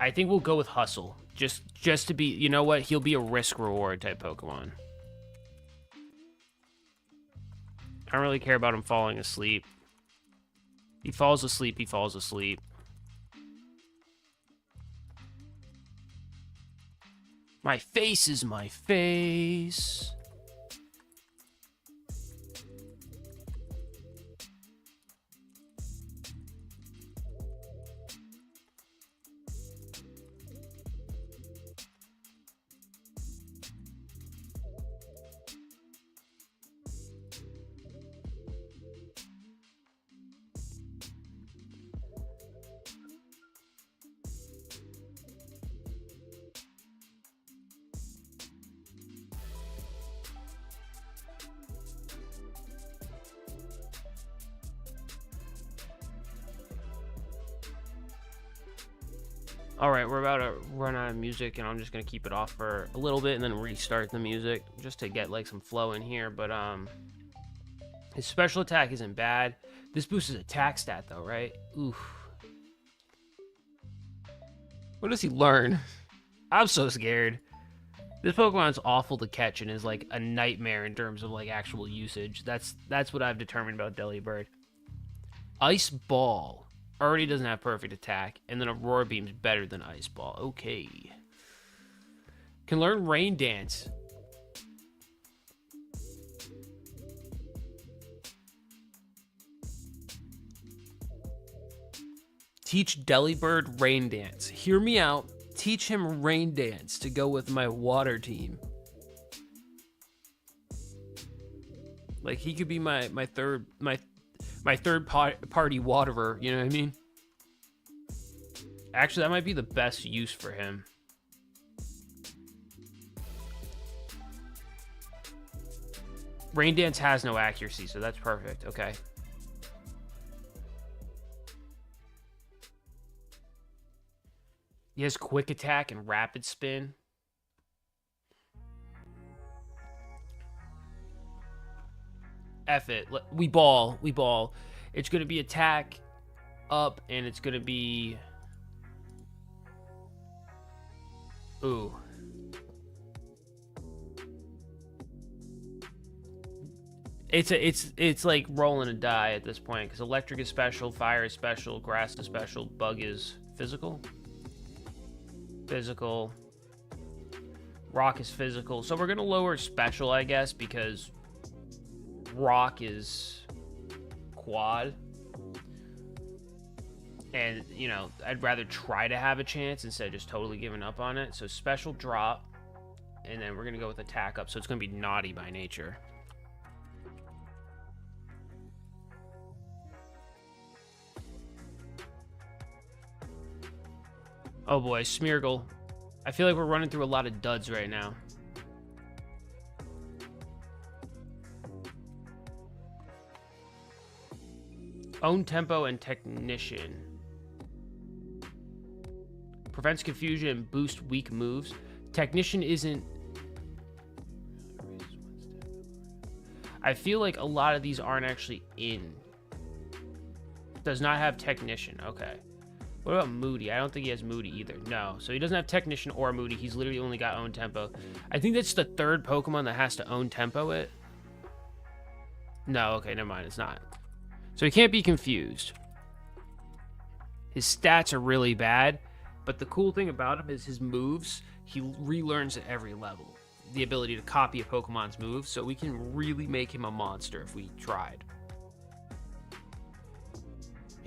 I think we'll go with Hustle. Just to be, you know what? He'll be a risk-reward type Pokemon. I don't really care about him falling asleep. He falls asleep, he falls asleep. My face is my face. Alright, we're about to run out of music, and I'm just going to keep it off for a little bit and then restart the music just to get like some flow in here. But his special attack isn't bad. This boosts his attack stat though, right? Oof. What does he learn? I'm so scared. This Pokemon's awful to catch and is like a nightmare in terms of like actual usage. That's what I've determined about Delibird. Ice Ball. Already doesn't have perfect attack, and then Aurora Beam's better than Ice Ball. Okay. Can learn Rain Dance. Teach Delibird Rain Dance. Hear me out. Teach him Rain Dance to go with my water team. Like, he could be my third party waterer, you know what I mean? Actually, that might be the best use for him. Rain Dance has no accuracy, so that's perfect. Okay. He has quick attack and rapid spin. F it. We ball. It's going to be attack up, and it's going to be... Ooh. It's like rolling a die at this point, because electric is special, fire is special, grass is special, bug is physical. Rock is physical. So we're going to lower special, I guess, because rock is quad, and you know, I'd rather try to have a chance instead of just totally giving up on it. So special drop, and then we're gonna go with attack up, so it's gonna be naughty by nature. Oh boy, Smeargle. I feel like we're running through a lot of duds right now. Own tempo and technician. Prevents confusion and boosts weak moves. Technician isn't... I feel like a lot of these aren't actually in. Does not have technician. Okay. What about Moody? I don't think he has Moody either. No. So he doesn't have technician or Moody. He's literally only got own tempo. I think that's the third Pokemon that has to own tempo it. No, okay, never mind. It's not. So he can't be confused. His stats are really bad, but the cool thing about him is his moves, he relearns at every level. The ability to copy a Pokemon's moves, so we can really make him a monster if we tried.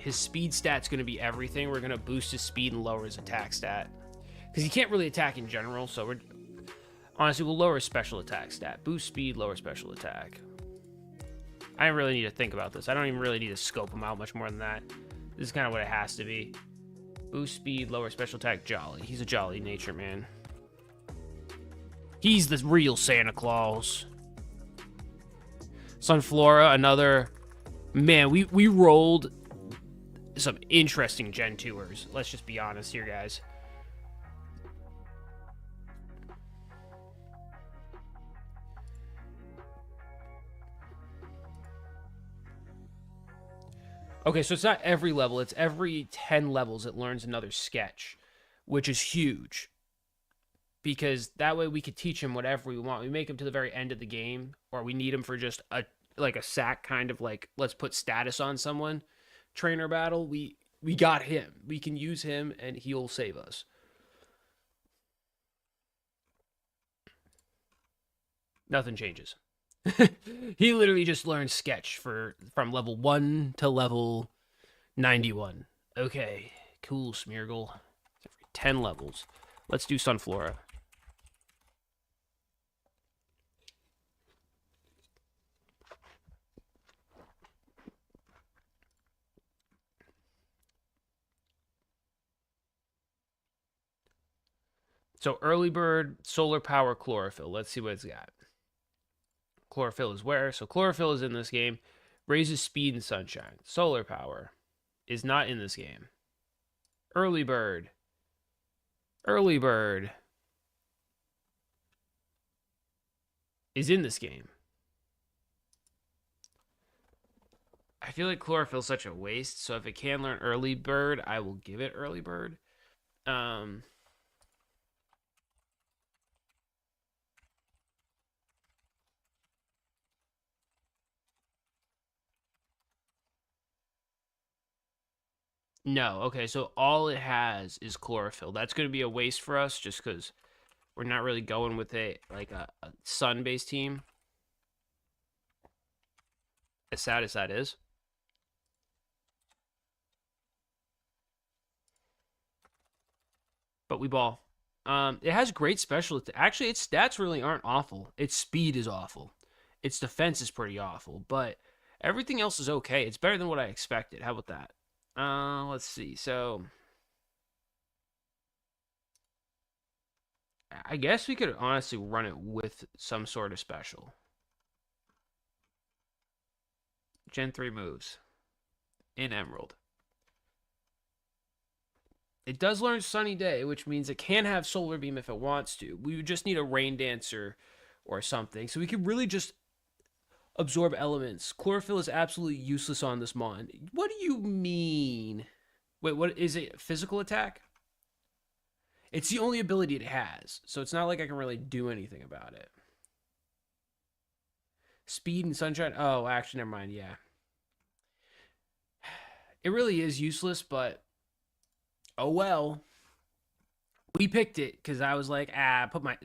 his speed stat's going to be everything. We're going to boost his speed and lower his attack stat. Because he can't really attack in general, so honestly, we'll lower his special attack stat. Boost speed, lower special attack. I don't really need to think about this. I don't even really need to scope him out much more than that. This is kind of what it has to be. Boost speed, lower special attack, jolly. He's a jolly nature man. He's the real Santa Claus. Sunflora, another... Man, we rolled some interesting Gen 2ers. Let's just be honest here, guys. Okay, so it's not every level. It's every 10 levels it learns another sketch, which is huge. Because that way we could teach him whatever we want. We make him to the very end of the game, or we need him for just a sack kind of like, let's put status on someone trainer battle. We got him. We can use him and he'll save us. Nothing changes. He literally just learned sketch from level 1 to level 91. Okay, cool, Smeargle. 10 levels. Let's do Sunflora. So early bird, solar power, chlorophyll. Let's see what it's got. Chlorophyll is where? So chlorophyll is in this game. Raises speed and sunshine. Solar power is not in this game. Early bird. Early bird is in this game. I feel like chlorophyll is such a waste, so if it can learn early bird, I will give it early bird. No, okay, so all it has is chlorophyll. That's going to be a waste for us just because we're not really going with a sun-based team. As sad as that is. But we ball. It has great special. Actually, its stats really aren't awful. Its speed is awful. Its defense is pretty awful. But everything else is okay. It's better than what I expected. How about that? Let's see. So, I guess we could honestly run it with some sort of special. Gen 3 moves in Emerald. It does learn Sunny Day, which means it can have Solar Beam if it wants to. We would just need a Rain Dancer or something. So we could really just absorb elements. Chlorophyll is absolutely useless on this mon. What do you mean? Wait, what is it? Physical attack? It's the only ability it has, so it's not like I can really do anything about it. Speed and sunshine? Oh, actually, never mind. Yeah. It really is useless, but oh well. We picked it because I was like,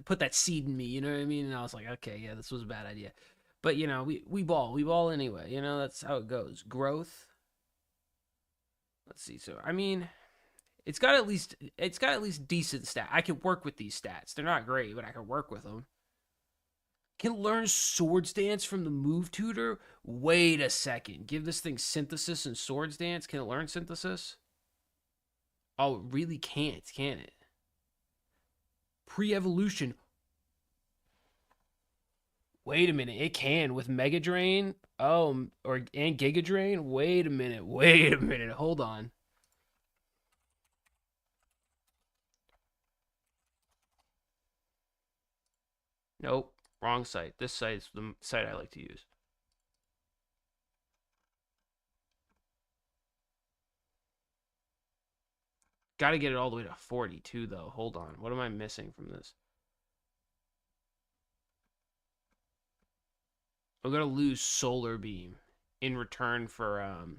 put that seed in me, you know what I mean? And I was like, okay, yeah, this was a bad idea. But, you know, we ball anyway. You know, that's how it goes. Growth. Let's see. So, I mean, it's got at least decent stats. I can work with these stats. They're not great, but I can work with them. Can learn Swords Dance from the move tutor? Wait a second. Give this thing Synthesis and Swords Dance. Can it learn Synthesis? Oh, it really can't, can it? Pre-evolution. Wait a minute, it can with Mega Drain. Oh, and Giga Drain. Wait a minute. Hold on. Nope, wrong site. This site is the site I like to use. Got to get it all the way to 42 though. Hold on. What am I missing from this? I'm gonna lose Solar Beam in return for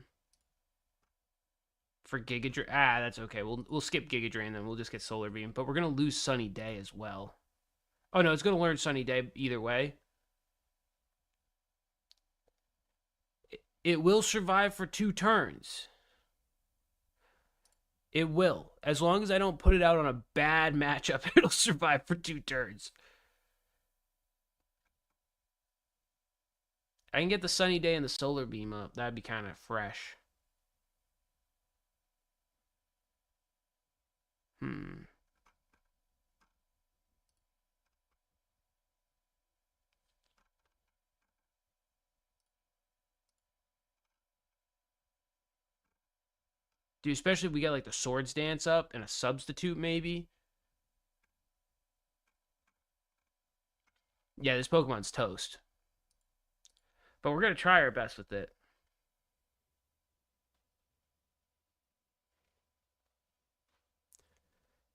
Giga Drain. That's okay. We'll skip Giga Drain then. We'll just get Solar Beam. But we're gonna lose Sunny Day as well. Oh no, it's gonna learn Sunny Day either way. It will survive for 2 turns. It will. As long as I don't put it out on a bad matchup, it'll survive for 2 turns. I can get the Sunny Day and the Solar Beam up. That'd be kind of fresh. Hmm. Dude, especially if we get like the Swords Dance up and a substitute maybe. Yeah, this Pokemon's toast. But we're going to try our best with it.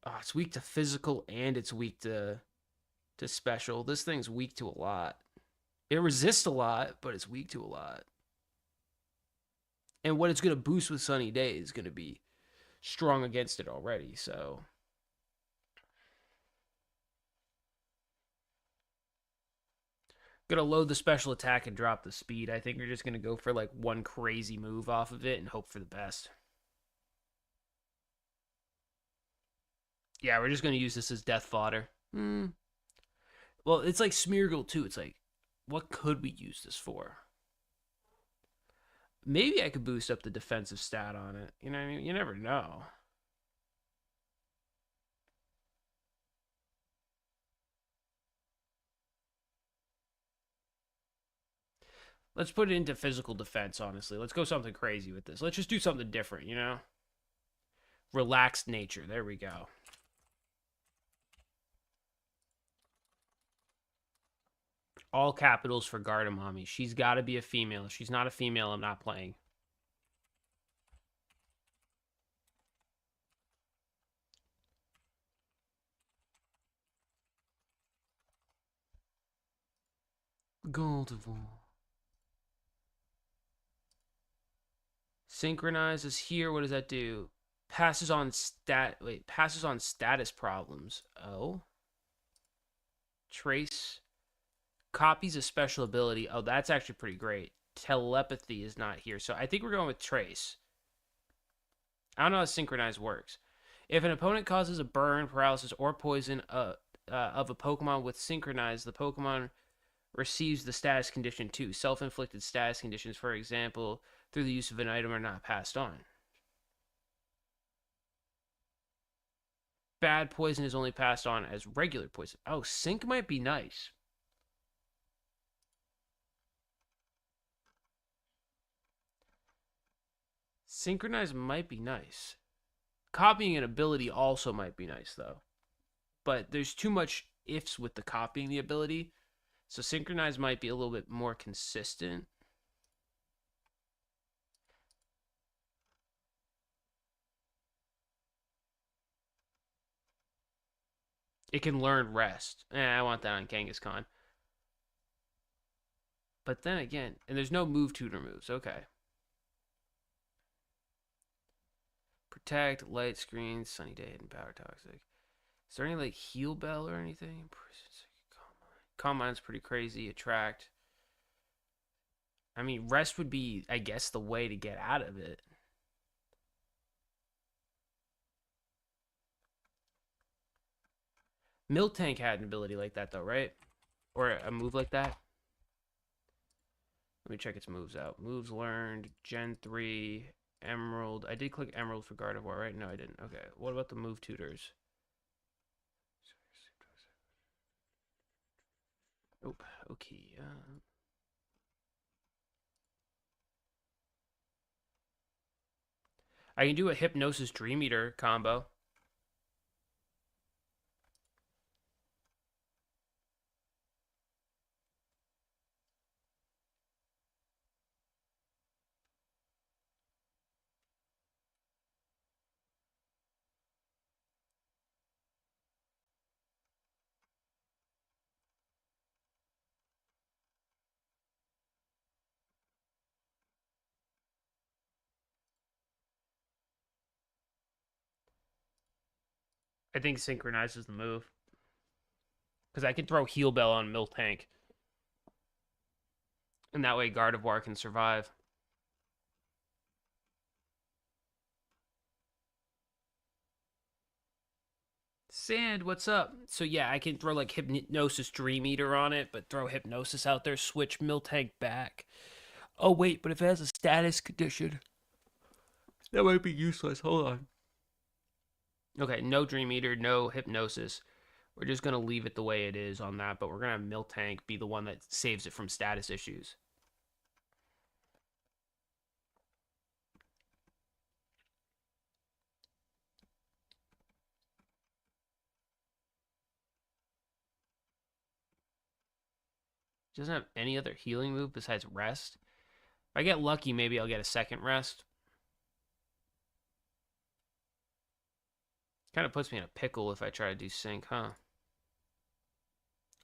Oh, it's weak to physical and it's weak to special. This thing's weak to a lot. It resists a lot, but it's weak to a lot. And what it's going to boost with Sunny Day is going to be strong against it already, so... Gonna load the special attack and drop the speed. I think we're just gonna go for like one crazy move off of it and hope for the best. Yeah, we're just gonna use this as death fodder. Well, it's like Smeargle too. It's like, what could we use this for? Maybe I could boost up the defensive stat on it. You know what I mean? You never know. Let's put it into physical defense, honestly. Let's go something crazy with this. Let's just do something different, you know? Relaxed nature. There we go. All capitals for Gardemomi. She's got to be a female. If she's not a female, I'm not playing. Goldevoir. Synchronizes here. What does that do? Passes on passes on status problems. Oh. Trace. Copies a special ability. Oh, that's actually pretty great. Telepathy is not here. So I think we're going with Trace. I don't know how Synchronize works. If an opponent causes a burn, paralysis, or poison of a Pokemon with Synchronize, the Pokemon receives the status condition too. Self-inflicted status conditions, for example, through the use of an item, are not passed on. Bad poison is only passed on as regular poison. Oh, Sync might be nice. Synchronize might be nice. Copying an ability also might be nice, though. But there's too much ifs with the copying the ability. So Synchronize might be a little bit more consistent. It can learn Rest. I want that on Kangaskhan. But then again, and there's no move tutor moves. Okay. Protect, Light Screen, Sunny Day, and Power Toxic. Is there any like Heal Bell or anything? Calm Mind's pretty crazy. Attract. I mean, Rest would be, I guess, the way to get out of it. Miltank had an ability like that, though, right? Or a move like that? Let me check its moves out. Moves learned, Gen 3, Emerald. I did click Emerald for Gardevoir, right? No, I didn't. Okay, what about the move tutors? Oh, okay. I can do a Hypnosis Dream Eater combo. I think Synchronizes the move. Because I can throw Heal Bell on Miltank. And that way Gardevoir can survive. Sand, what's up? So yeah, I can throw like Hypnosis Dream Eater on it, but throw Hypnosis out there, switch Miltank back. Oh wait, but if it has a status condition, that might be useless. Hold on. Okay, no Dream Eater, no Hypnosis. We're just gonna leave it the way it is on that, but we're gonna have Miltank be the one that saves it from status issues. Doesn't have any other healing move besides rest. If I get lucky, maybe I'll get a second rest. Kind of puts me in a pickle if I try to do sync, huh?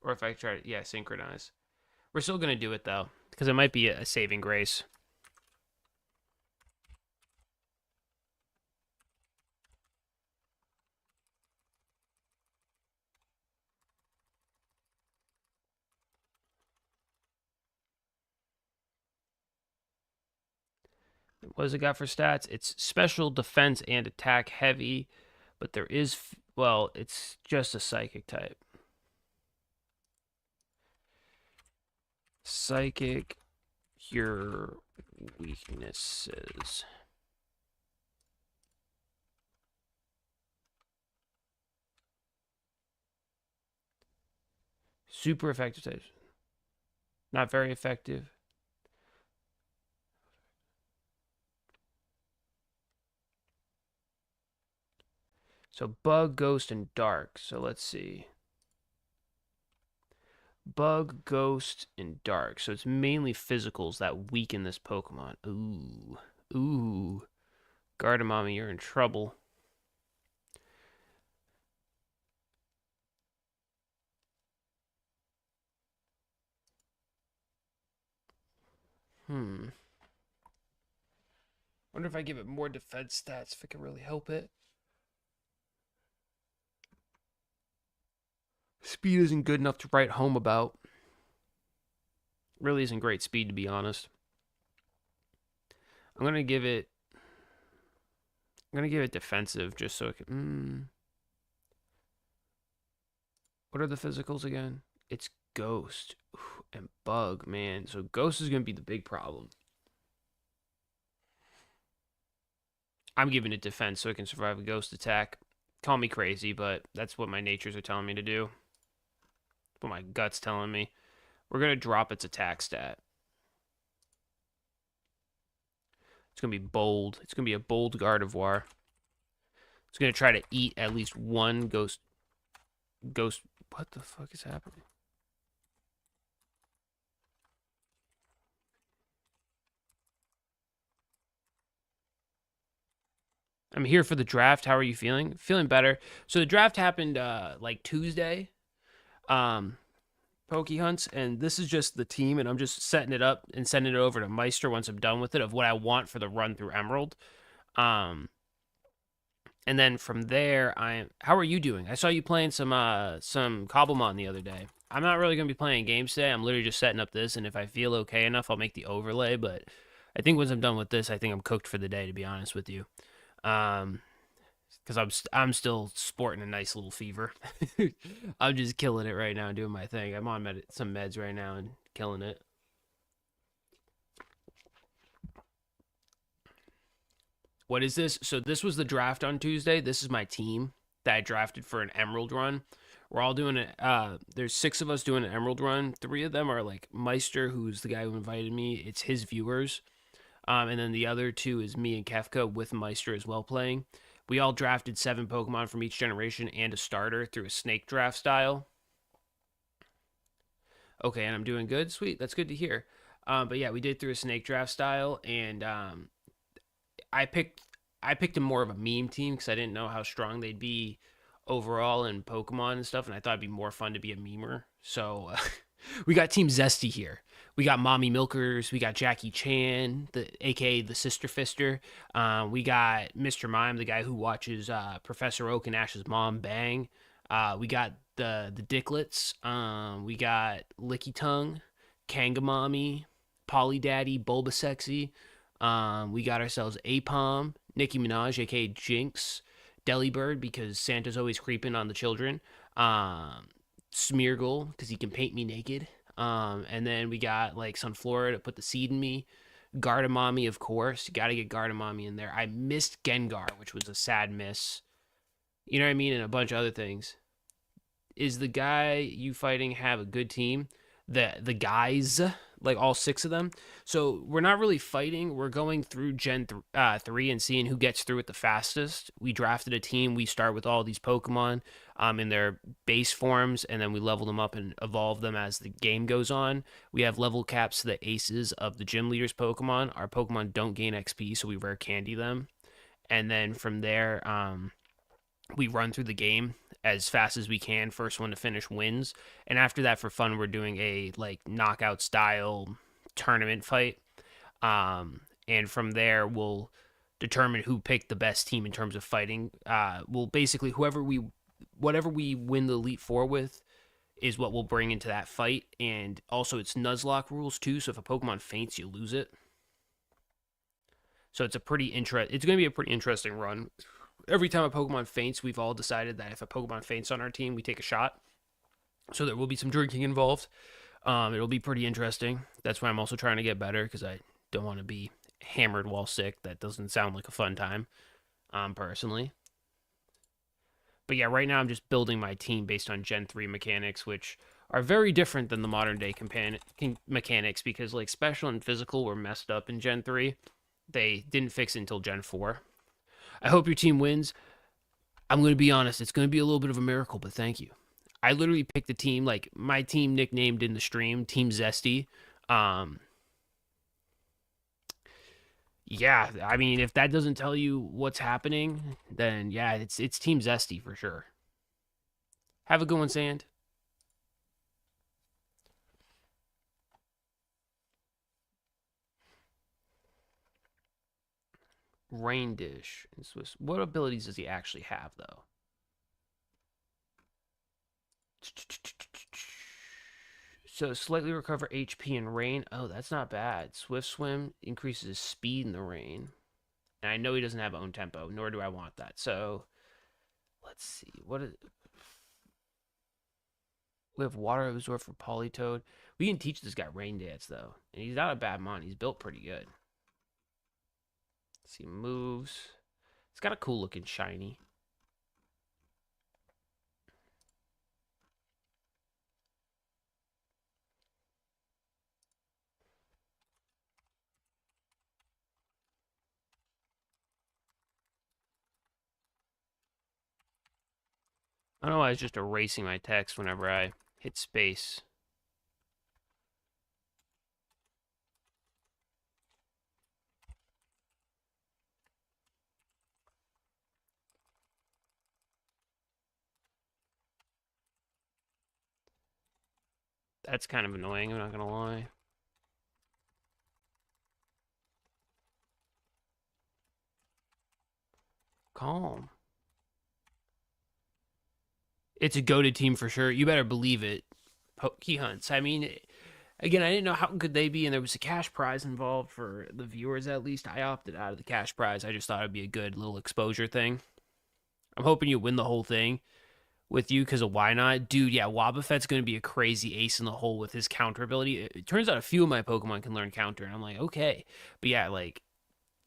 Or if I try to, yeah, synchronize. We're still going to do it, though, because it might be a saving grace. What does it got for stats? It's special, defense, and attack heavy, but there is, well, it's just a psychic type. Psychic, your weaknesses. Super effective types. Not very effective. So bug, ghost, and dark. So let's see. Bug, ghost, and dark. So it's mainly physicals that weaken this Pokemon. Ooh. Ooh. Gardevoir, you're in trouble. Wonder if I give it more defense stats, if it can really help it. Speed isn't good enough to write home about. Really isn't great speed, to be honest. I'm gonna give it defensive just so it can. What are the physicals again? It's ghost and bug, man. So ghost is gonna be the big problem. I'm giving it defense so it can survive a ghost attack. Call me crazy, but that's what my natures are telling me to do. What my gut's telling me. We're gonna drop its attack stat. It's gonna be bold. It's gonna be a bold Gardevoir. It's gonna try to eat at least one ghost. What the fuck is happening? I'm here for the draft. How are you feeling? Feeling better. So the draft happened like Tuesday. Poke Hunts, and this is just the team, and I'm just setting it up and sending it over to Meister once I'm done with it of what I want for the run through Emerald. And then from there, how are you doing? I saw you playing some Cobblemon the other day. I'm not really gonna be playing games today. I'm literally just setting up this, and if I feel okay enough, I'll make the overlay. But I think once I'm done with this, I think I'm cooked for the day, to be honest with you. Because I'm still sporting a nice little fever. I'm just killing it right now, doing my thing. I'm on some meds right now and killing it. What is this? So this was the draft on Tuesday. This is my team that I drafted for an Emerald run. We're all doing it. There's 6 of us doing an Emerald run. 3 of them are like Meister, who's the guy who invited me. It's his viewers. And then the other 2 is me and Kefka with Meister as well playing. We all drafted 7 Pokemon from each generation and a starter through a snake draft style. Okay, and I'm doing good. Sweet, that's good to hear. But yeah, we did through a snake draft style, and I picked a more of a meme team because I didn't know how strong they'd be overall in Pokemon and stuff, and I thought it'd be more fun to be a memer. So we got Team Zesty here. We got Mommy Milkers. We got Jackie Chan, aka the Sister Fister. We got Mr. Mime, the guy who watches Professor Oak and Ash's mom bang. We got the Dicklets. We got Licky Tongue, Kangamami, Polly Daddy, Bulbasexy. We got ourselves Apom, Nicki Minaj, aka Jinx, Delibird because Santa's always creeping on the children. Smeargle because he can paint me naked. And then we got like Sunflora to put the seed in me. Gardemomi, of course. You got to get Gardemomi in there. I missed Gengar, which was a sad miss. You know what I mean? And a bunch of other things. Is the guy you fighting have a good team? The guys, like all 6 of them. So we're not really fighting. We're going through Gen 3 and seeing who gets through it the fastest. We drafted a team. We start with all these Pokemon in their base forms, and then we level them up and evolve them as the game goes on. We have level caps to the aces of the gym leaders Pokemon. Our Pokemon don't gain XP, so we rare candy them. And then from there, we run through the game as fast as we can. First one to finish wins. And after that, for fun, we're doing a like knockout style tournament fight. And from there, we'll determine who picked the best team in terms of fighting. We'll basically whatever we win the Elite Four with is what we'll bring into that fight. And also, it's nuzlocke rules too. So if a Pokemon faints, you lose it. So it's It's going to be a pretty interesting run. Every time a Pokemon faints, we've all decided that if a Pokemon faints on our team, we take a shot. So there will be some drinking involved. It'll be pretty interesting. That's why I'm also trying to get better, because I don't want to be hammered while sick. That doesn't sound like a fun time, personally. But yeah, right now I'm just building my team based on Gen 3 mechanics, which are very different than the modern day mechanics, because like special and physical were messed up in Gen 3. They didn't fix it until Gen 4. I hope your team wins. I'm going to be honest. It's going to be a little bit of a miracle, but thank you. I literally picked the team, like my team nicknamed in the stream, Team Zesty. Yeah, I mean, if that doesn't tell you what's happening, then yeah, it's Team Zesty for sure. Have a good one, Sand. Rain Dish in Swiss. What abilities does he actually have, though? So slightly recover HP in rain. Oh, that's not bad. Swift Swim increases his speed in the rain. And I know he doesn't have own tempo, nor do I want that. So let's see. We have Water Absorb for Politoed. We can teach this guy Rain Dance, though. And he's not a bad mon. He's built pretty good. Let's see, moves. It's got a cool looking shiny. I don't know why I was just erasing my text whenever I hit space. That's kind of annoying, I'm not gonna lie. Calm. It's a goated team for sure. You better believe it. Key hunts. I mean, again, I didn't know how good they'd be, and there was a cash prize involved for the viewers at least. I opted out of the cash prize. I just thought it'd be a good little exposure thing. I'm hoping you win the whole thing with you, because of why not? Dude, yeah, Wobbuffet's going to be a crazy ace in the hole with his counter ability. It turns out a few of my Pokemon can learn counter, and I'm like, okay. But yeah, like,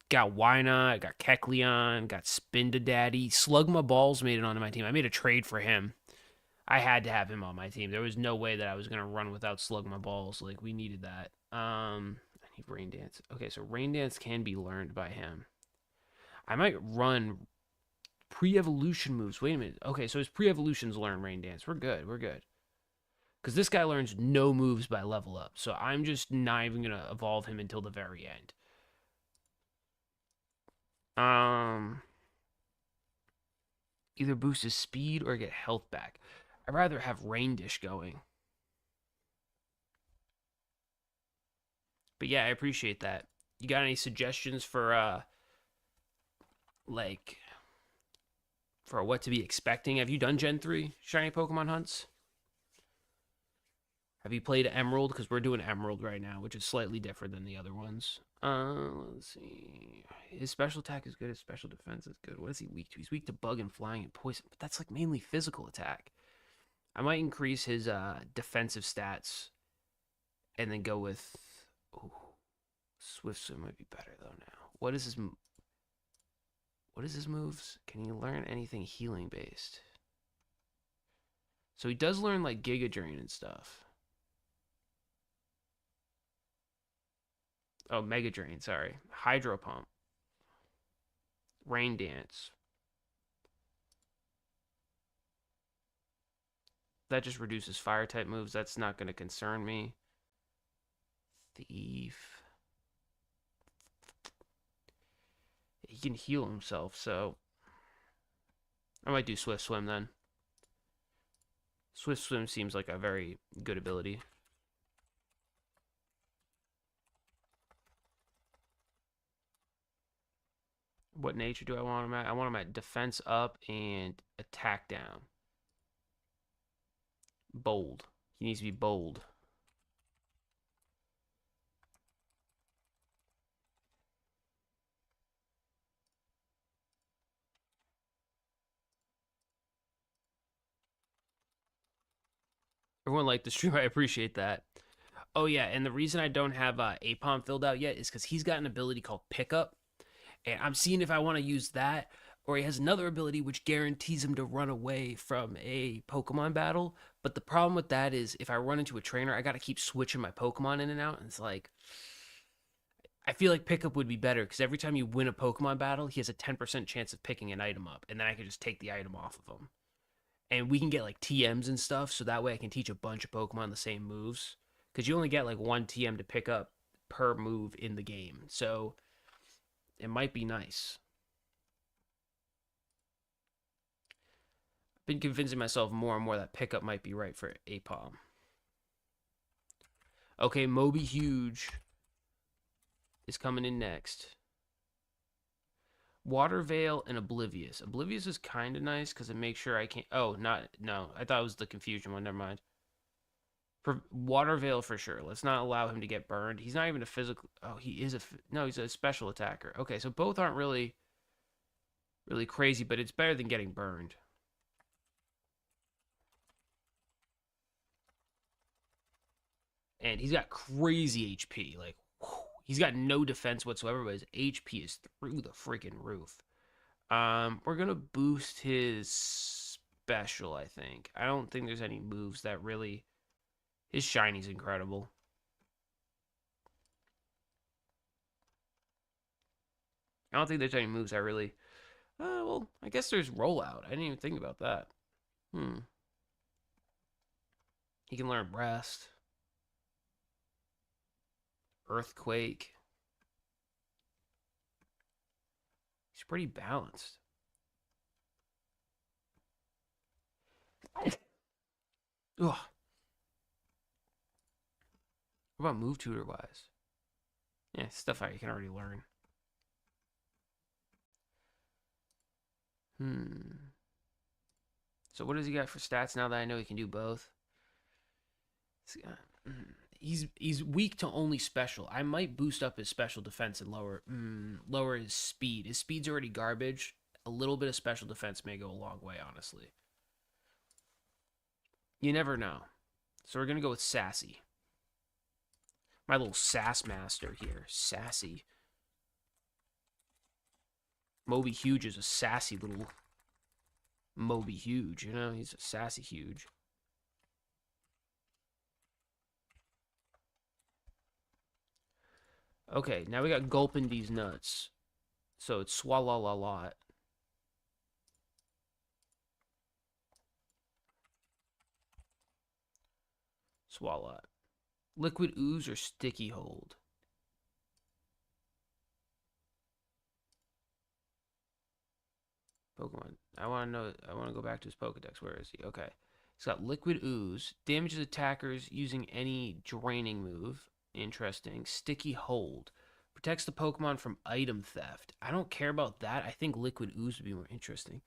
got Why Not, got Kecleon, got Spindadaddy. Slugma Balls made it onto my team. I made a trade for him. I had to have him on my team. There was no way that I was going to run without Slugma Balls. Like, we needed that. I need Rain Dance. Okay, so Rain Dance can be learned by him. I might run pre-evolution moves. Wait a minute. Okay, so his pre-evolutions learn Rain Dance. We're good. We're good. Because this guy learns no moves by level up. So I'm just not even going to evolve him until the very end. Either boost his speed or get health back. I'd rather have Rain Dish going. But yeah, I appreciate that. You got any suggestions for like for what to be expecting? Have you done Gen 3 shiny Pokemon hunts? Have you played Emerald? Because we're doing Emerald right now, which is slightly different than the other ones. Let's see. His special attack is good. His special defense is good. What is he weak to? He's weak to bug and flying and poison. But that's like mainly physical attack. I might increase his defensive stats and then go with... Ooh, Swift Swim might be better though now. What is his moves? Can he learn anything healing based? So he does learn like Giga Drain and stuff. Oh, Mega Drain, sorry. Hydro Pump. Rain Dance. That just reduces fire type moves. That's not going to concern me. Thief. He can heal himself, so I might do Swift Swim then. Swift Swim seems like a very good ability. What nature do I want him at? I want him at defense up and attack down. Bold. He needs to be bold. Everyone liked the stream. I appreciate that. Oh, yeah, and the reason I don't have Apom filled out yet is because he's got an ability called Pickup. And I'm seeing if I want to use that, or he has another ability which guarantees him to run away from a Pokemon battle. But the problem with that is if I run into a trainer, I got to keep switching my Pokemon in and out. And it's like, I feel like Pickup would be better because every time you win a Pokemon battle, he has a 10% chance of picking an item up. And then I can just take the item off of him. And we can get like TMs and stuff, so that way I can teach a bunch of Pokemon the same moves. Because you only get like one TM to pick up per move in the game. So it might be nice. I've been convincing myself more and more that Pickup might be right for Apom. Okay, Moby Huge is coming in next. Water Veil and Oblivious. Oblivious is kind of nice because it makes sure I can't... Oh, no. I thought it was the Confusion one. Never mind. For Water Veil for sure. Let's not allow him to get burned. He's not even a physical... Oh, he is a... No, he's a special attacker. Okay, so both aren't really crazy, but it's better than getting burned. And he's got crazy HP. Like, whew, he's got no defense whatsoever, but his HP is through the freaking roof. We're going to boost his special, I think. I don't think there's any moves that really... His shiny's incredible. I don't think there's any moves that really... well, I guess there's Rollout. I didn't even think about that. He can learn Rest. Earthquake. He's pretty balanced. Ugh. What about move tutor wise? Yeah, stuff you can already learn. So what does he got for stats now that I know he can do both? He's weak to only special. I might boost up his special defense and lower his speed. His speed's already garbage. A little bit of special defense may go a long way, honestly. You never know. So we're going to go with Sassy. My little sass master here. Sassy. Moby Huge is a sassy little Moby Huge, you know? He's a sassy huge. Okay, now we got Gulping These Nuts. So it's Swallow-la-lot. Swallow. Liquid Ooze or Sticky Hold? Pokemon. I want to go back to his Pokedex. Where is he? Okay. He's got Liquid Ooze. Damages attackers using any draining move. Interesting. Sticky Hold. Protects the Pokemon from item theft. I don't care about that. I think Liquid Ooze would be more interesting.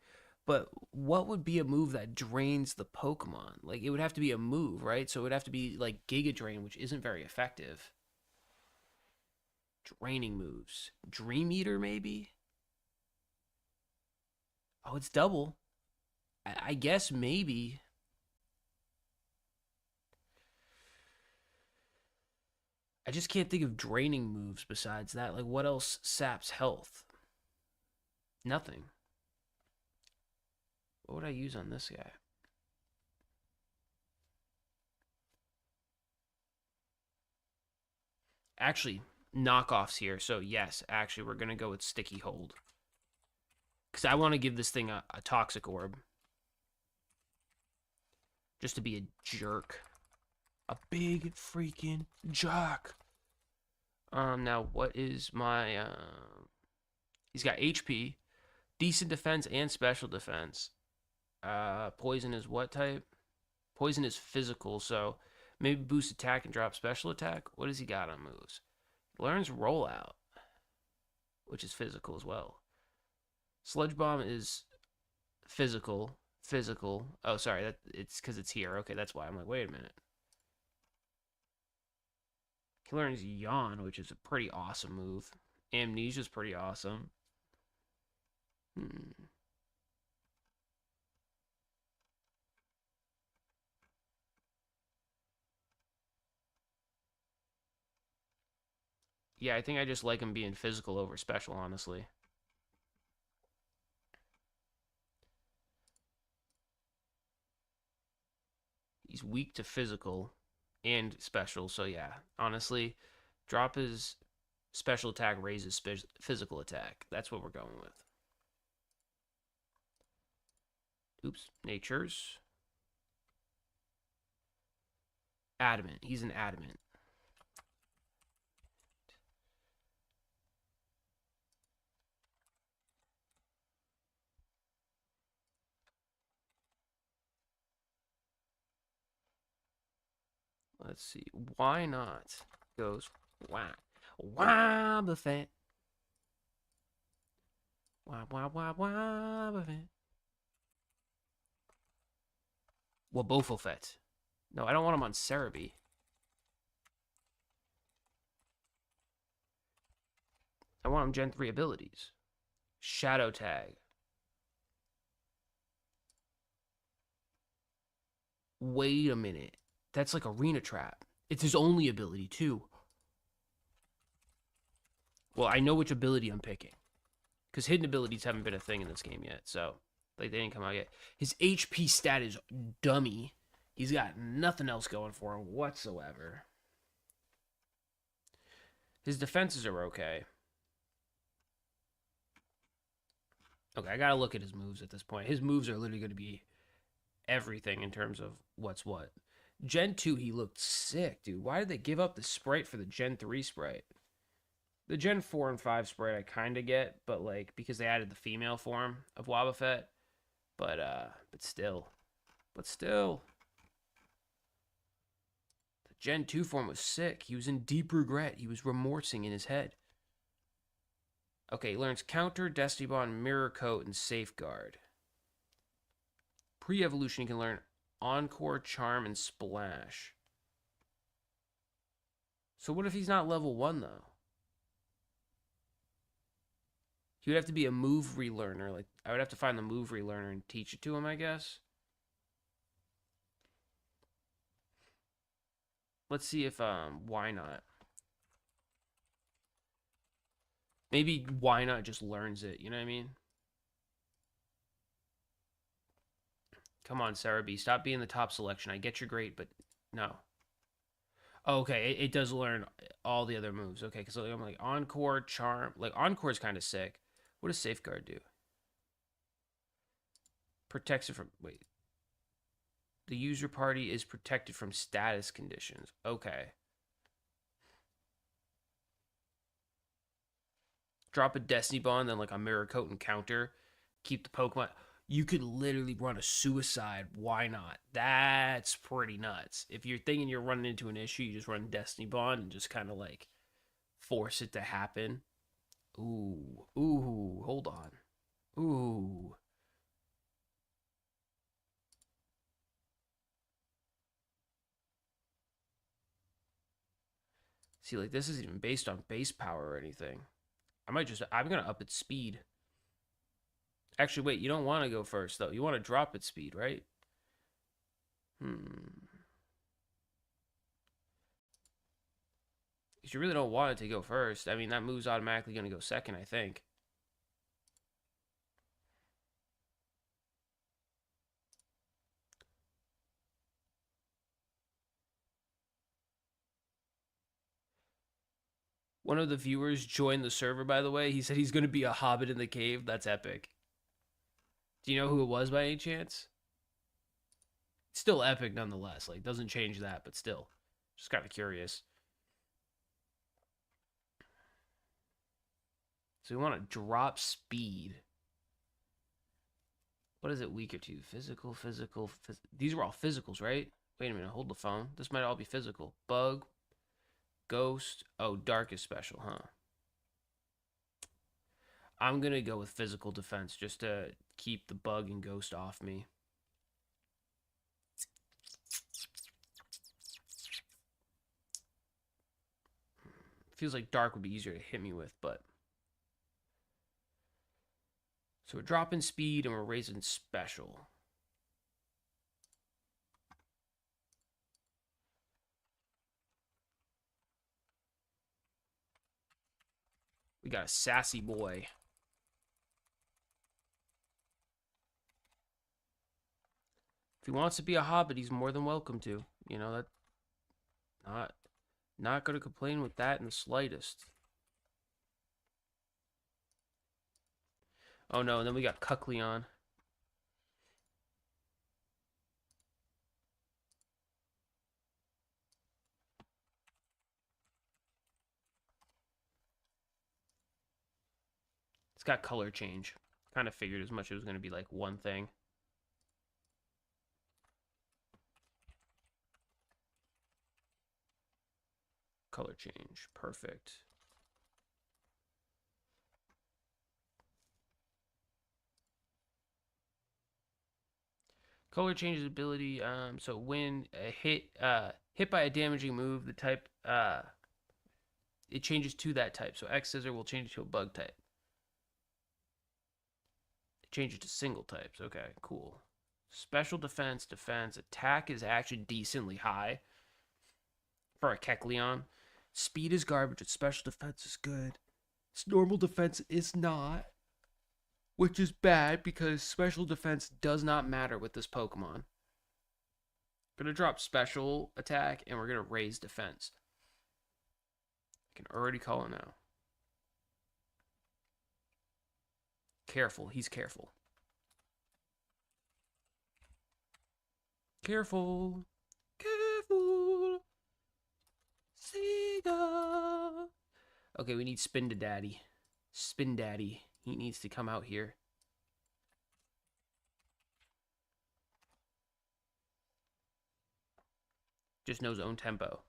But what would be a move that drains the Pokemon? Like, it would have to be a move, right? So it would have to be like Giga Drain, which isn't very effective. Draining moves. Dream Eater, maybe? Oh, it's double. I guess maybe. I just can't think of draining moves besides that. Like, what else saps health? Nothing. What would I use on this guy? Actually, knockoffs here. So, yes, actually, we're going to go with Sticky Hold. Because I want to give this thing a Toxic Orb. Just to be a jerk. A big freaking jerk. Now, what is my... He's got HP, decent defense, and special defense. Poison is what type? Poison is physical, so maybe boost attack and drop special attack. What does he got on moves? Learns rollout, which is physical as well. Sludge Bomb is physical. Oh, sorry, it's because it's here. Okay, that's why. I'm like, wait a minute. He learns Yawn, which is a pretty awesome move. Amnesia's pretty awesome. Yeah, I think I just like him being physical over special, honestly. He's weak to physical and special, so yeah, honestly, drop his special attack, raises physical attack. That's what we're going with. Oops, natures. Adamant. He's an adamant. Let's see. Why not? Goes why? Wobbuffet. Wobbuffet. Wobbuffet. No, I don't want him on Cerebi. I want him Gen 3 abilities. Shadow Tag. Wait a minute. That's like Arena Trap. It's his only ability, too. Well, I know which ability I'm picking. Because hidden abilities haven't been a thing in this game yet, so... Like, they didn't come out yet. His HP stat is dummy. He's got nothing else going for him whatsoever. His defenses are okay. Okay, I gotta look at his moves at this point. His moves are literally going to be everything in terms of what's what. Gen 2, he looked sick, dude. Why did they give up the sprite for the Gen 3 sprite? The Gen 4 and 5 sprite I kind of get, but like, because they added the female form of Wobbuffet. But still. The Gen 2 form was sick. He was in deep regret. He was remorsing in his head. Okay, he learns Counter, Destiny Bond, Mirror Coat, and Safeguard. Pre-evolution, he can learn Encore, Charm, and Splash. So what if he's not level 1, though? He would have to be a move relearner. Like, I would have to find the move relearner and teach it to him, I guess. Let's see if, why not? Maybe why not just learns it, you know what I mean? Come on, Cerebi. Stop being the top selection. I get you're great, but no. Oh, okay, it does learn all the other moves. Okay, because I'm like Encore, Charm. Like, Encore is kind of sick. What does Safeguard do? Protects it from... Wait. The user party is protected from status conditions. Okay. Drop a Destiny Bond, then like a Mirror Coat and Counter. Keep the Pokemon... You could literally run a suicide. Why not? That's pretty nuts. If you're thinking you're running into an issue, you just run Destiny Bond and just kind of like force it to happen. Ooh. Ooh. Hold on. Ooh. See, like, this isn't even based on base power or anything. I'm going to up its speed. Actually, wait, you don't want to go first, though. You want to drop its speed, right? Because you really don't want it to go first. I mean, that move's automatically going to go second, I think. One of the viewers joined the server, by the way. He said he's going to be a hobbit in the cave. That's epic. Do you know who it was by any chance? It's still epic nonetheless. Like, doesn't change that, but still. Just kind of curious. So we want to drop speed. What is it weaker to? Physical. These were all physicals, right? Wait a minute. Hold the phone. This might all be physical. Bug. Ghost. Oh, dark is special, huh? I'm going to go with physical defense just to keep the bug and ghost off me. Feels like dark would be easier to hit me with, but... So we're dropping speed and we're raising special. We got a sassy boy. If he wants to be a hobbit, he's more than welcome to. You know, that not going to complain with that in the slightest. Oh no, and then we got Kukleon. It's got color change. Kind of figured as much it was going to be like one thing. Color change. Perfect. Color changes ability. So when a hit by a damaging move, the type it changes to that type. So X Scissor will change it to a bug type. It changes to single types. Okay, cool. Special defense, attack is actually decently high for a Kecleon. Speed is garbage, but special defense is good. Normal defense is not, which is bad because special defense does not matter with this Pokemon. Gonna drop special attack and we're gonna raise defense. I can already call it now. Careful, he's careful. Careful. Careful. Sega. Okay, we need Spin Daddy. Spin Daddy. He needs to come out here. Just knows own tempo.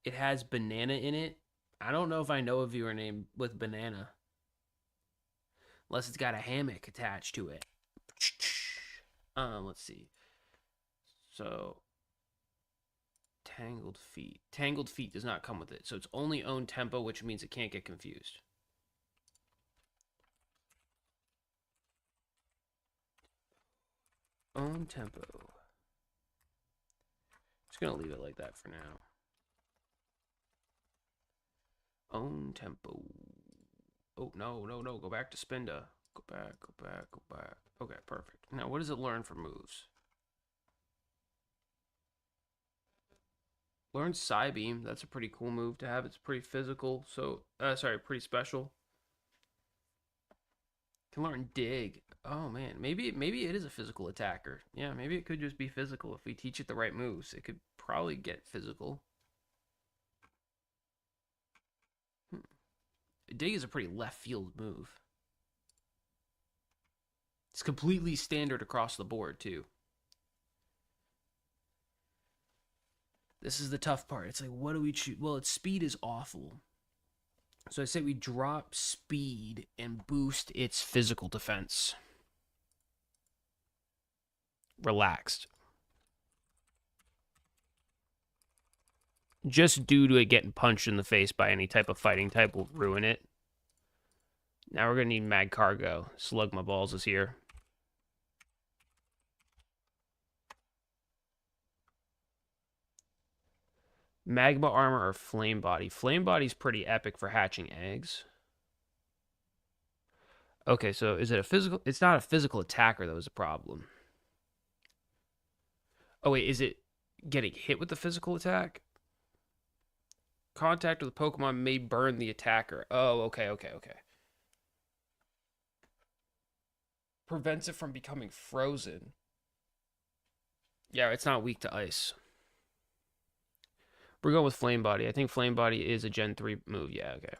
It has banana in it. I don't know if I know a viewer named with banana. Unless it's got a hammock attached to it. Let's see. So, Tangled Feet. Tangled Feet does not come with it. So it's only own tempo, which means it can't get confused. Own tempo. Just gonna leave it like that for now. Own tempo. Oh, no. Go back to Spinda. Go back. Okay, perfect. Now, what does it learn for moves? Learn Psybeam. That's a pretty cool move to have. It's pretty physical. So, pretty special. Can learn Dig. Oh, man. Maybe it is a physical attacker. Yeah, maybe it could just be physical. If we teach it the right moves, it could probably get physical. Dig is a pretty left field move. It's completely standard across the board, too. This is the tough part. It's like, what do we choose? Well, its speed is awful. So I say we drop speed and boost its physical defense. Relaxed. just due to it getting punched in the face by any type of fighting type will ruin it. Now we're going to need Mag Cargo. Slug My Balls is here. Magma Armor or Flame Body? Flame Body's pretty epic for hatching eggs. Okay, so is it a physical? It's not a physical attacker that was a problem. Oh, wait, is it getting hit with the physical attack? Contact with a Pokemon may burn the attacker. Oh, okay. Prevents it from becoming frozen. Yeah, it's not weak to ice. We're going with Flame Body. I think Flame Body is a Gen 3 move. Yeah, okay.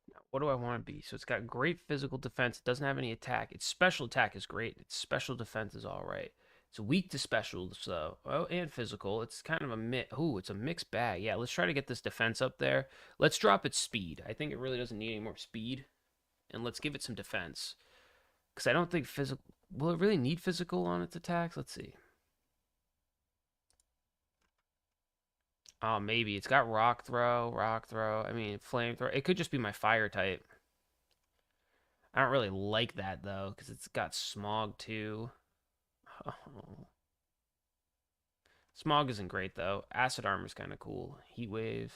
Now, what do I want to be? So it's got great physical defense. It doesn't have any attack. Its special attack is great. Its special defense is all right. It's weak to specials, though. Oh, and physical. It's kind of a it's a mixed bag. Yeah, let's try to get this defense up there. Let's drop its speed. I think it really doesn't need any more speed. And let's give it some defense. Because I don't think physical... Will it really need physical on its attacks? Let's see. Oh, maybe. It's got Rock Throw. I mean, Flame Throw. It could just be my Fire type. I don't really like that, though, because it's got Smog, too. Oh. Smog isn't great, though. Acid Armor's kind of cool. Heat Wave.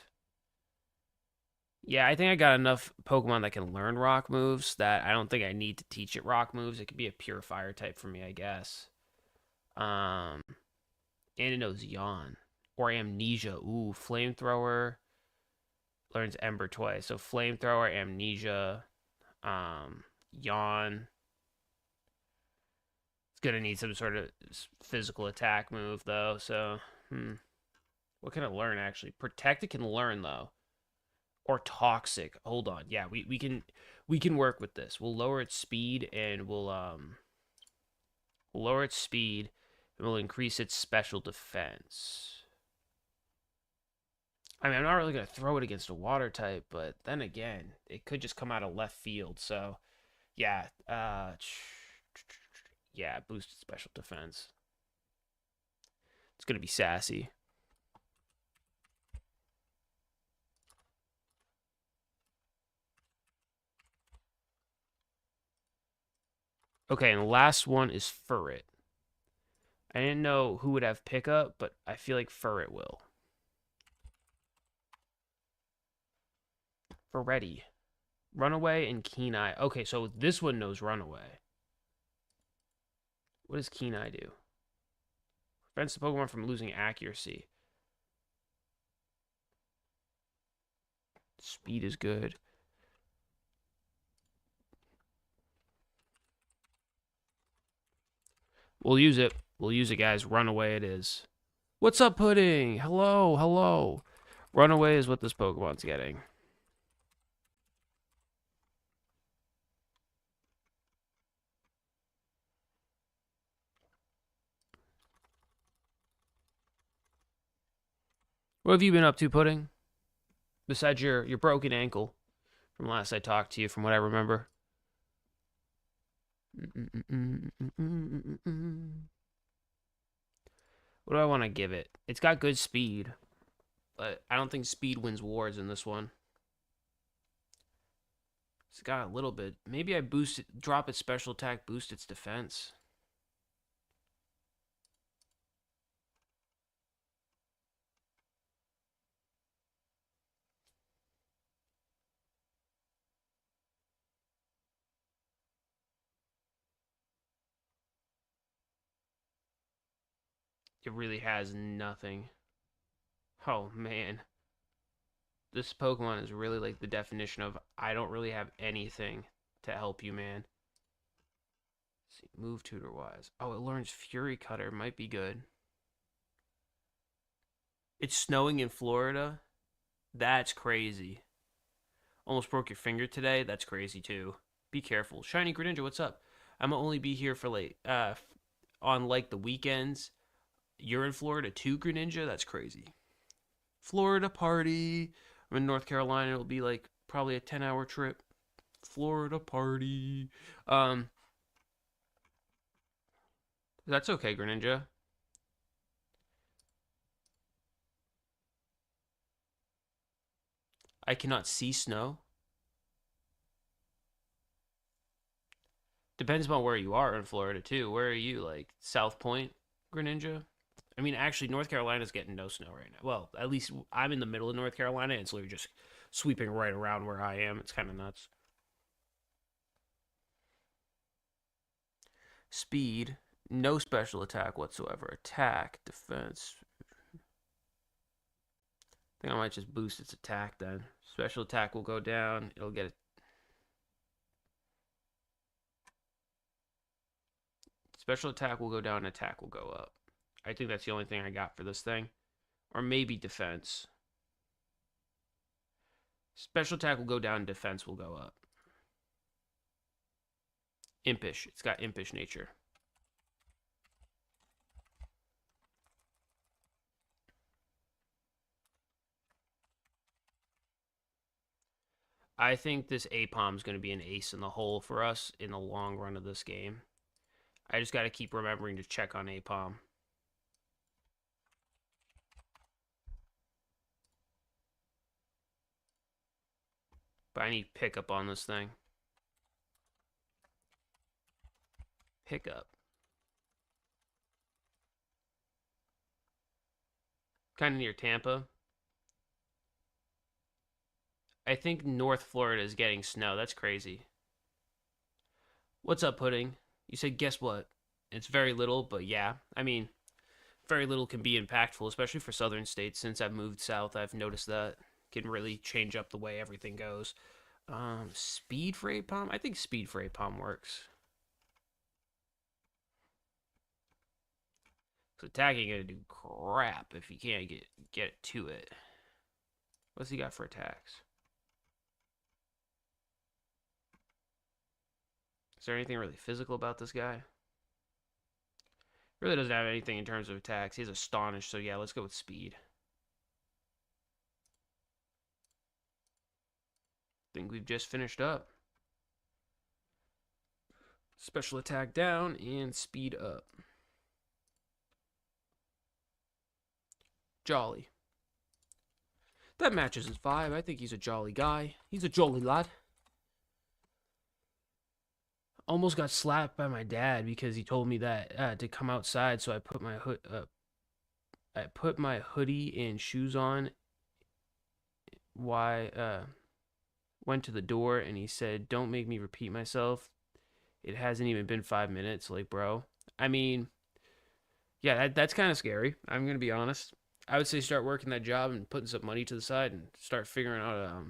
Yeah, I think I got enough Pokemon that can learn rock moves that I don't think I need to teach it rock moves. It could be a pure fire type for me, I guess. And it knows Yawn. Or Amnesia. Ooh, Flamethrower. Learns Ember twice. So Flamethrower, Amnesia, Yawn. It's going to need some sort of physical attack move, though. So, what can it learn, actually? Protect it can learn, though. Or Toxic. Hold on. Yeah, we can work with this. We'll lower its speed, and we'll lower its speed, and we'll increase its special defense. I mean, I'm not really going to throw it against a water type, but then again, it could just come out of left field. So, yeah. Yeah, boosted special defense. It's going to be sassy. Okay, and the last one is Furret. I didn't know who would have pickup, but I feel like Furret will. Ferretti. Runaway and Keen Eye. Okay, so this one knows Runaway. What does Keen Eye do? Prevents the Pokemon from losing accuracy. Speed is good. We'll use it. We'll use it, guys. Runaway it is. What's up, Pudding? Hello. Runaway is what this Pokemon's getting. What have you been up to, Pudding? Besides your broken ankle from last I talked to you, from what I remember. What do I want to give it? It's got good speed, but I don't think speed wins wars in this one. It's got a little bit. Maybe I drop its special attack, boost its defense. It really has nothing. Oh, man. This Pokemon is really like the definition of I don't really have anything to help you, man. Let's see, move tutor wise. Oh, it learns Fury Cutter. Might be good. It's snowing in Florida. That's crazy. Almost broke your finger today. That's crazy too. Be careful. Shiny Greninja, what's up? I'm gonna only be here for on like the weekends. You're in Florida too, Greninja? That's crazy. Florida party. I'm in North Carolina. It'll be like probably a 10-hour trip. Florida party. That's okay, Greninja. I cannot see snow. Depends on where you are in Florida too. Where are you? Like South Point, Greninja? I mean, actually, North Carolina's getting no snow right now. Well, at least I'm in the middle of North Carolina. And it's literally just sweeping right around where I am. It's kind of nuts. Speed, no special attack whatsoever. Attack, defense. I think I might just boost its attack then. Special attack will go down. It'll get it. Special attack will go down. Attack will go up. I think that's the only thing I got for this thing. Or maybe defense. Special attack will go down. Defense will go up. Impish. It's got impish nature. I think this Apom is going to be an ace in the hole for us in the long run of this game. I just got to keep remembering to check on Apom. But I need pickup on this thing. Pickup. Kind of near Tampa. I think North Florida is getting snow. That's crazy. What's up, Pudding? You said, guess what? It's very little, but yeah. I mean, very little can be impactful, especially for southern states. Since I've moved south, I've noticed that can really change up the way everything goes. Speed for Apom? I think speed for Apom works. So attacking gonna do crap if you can't get it to it. What's he got for attacks? Is there anything really physical about this guy? Really doesn't have anything in terms of attacks. He's astonished, so yeah, let's go with speed. Think we've just finished up. Special attack down and speed up. Jolly. That matches his vibe. I think he's a jolly guy. He's a jolly lad. Almost got slapped by my dad because he told me that to come outside, so I put my hoodie and shoes on. Went to the door and he said, "Don't make me repeat myself. It hasn't even been 5 minutes." Like, bro. I mean, yeah, that's kind of scary. I'm gonna be honest. I would say start working that job and putting some money to the side and start figuring out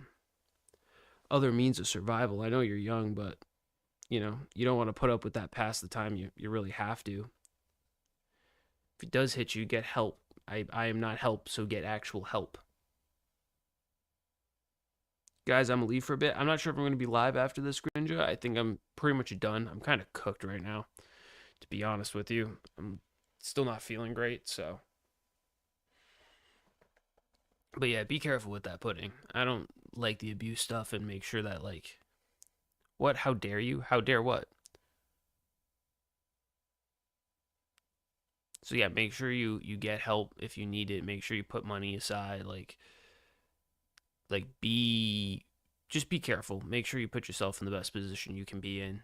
other means of survival. I know you're young, but you know, you don't want to put up with that past the time you really have to. If it does hit you, get help. I am not help, so get actual help. Guys, I'm going to leave for a bit. I'm not sure if I'm going to be live after this, Greninja. I think I'm pretty much done. I'm kind of cooked right now, to be honest with you. I'm still not feeling great, so. But yeah, be careful with that pudding. I don't like the abuse stuff, and make sure that, like, what? How dare you? How dare what? So yeah, make sure you get help if you need it. Make sure you put money aside. Like just be careful. Make sure you put yourself in the best position you can be in.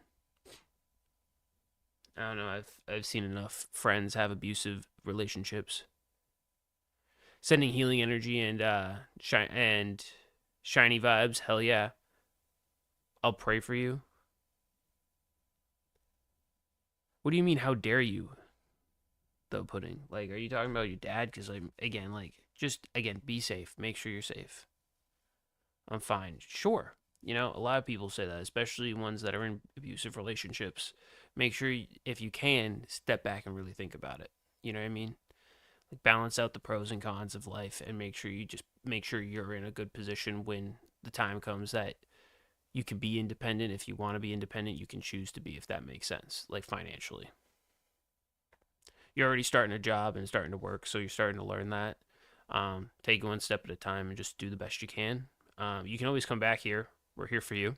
I don't know. I've seen enough friends have abusive relationships. Sending healing energy and shiny vibes. Hell yeah. I'll pray for you. What do you mean? How dare you? Though, pudding. Like, are you talking about your dad? Because just be safe. Make sure you're safe. I'm fine. Sure. You know, a lot of people say that, especially ones that are in abusive relationships. Make sure, if you can, step back and really think about it. You know what I mean? Like, balance out the pros and cons of life and make sure you're in a good position when the time comes that you can be independent. If you want to be independent, you can choose to be, if that makes sense, like financially. You're already starting a job and starting to work, so you're starting to learn that. Take one step at a time and just do the best you can. You can always come back here. We're here for you.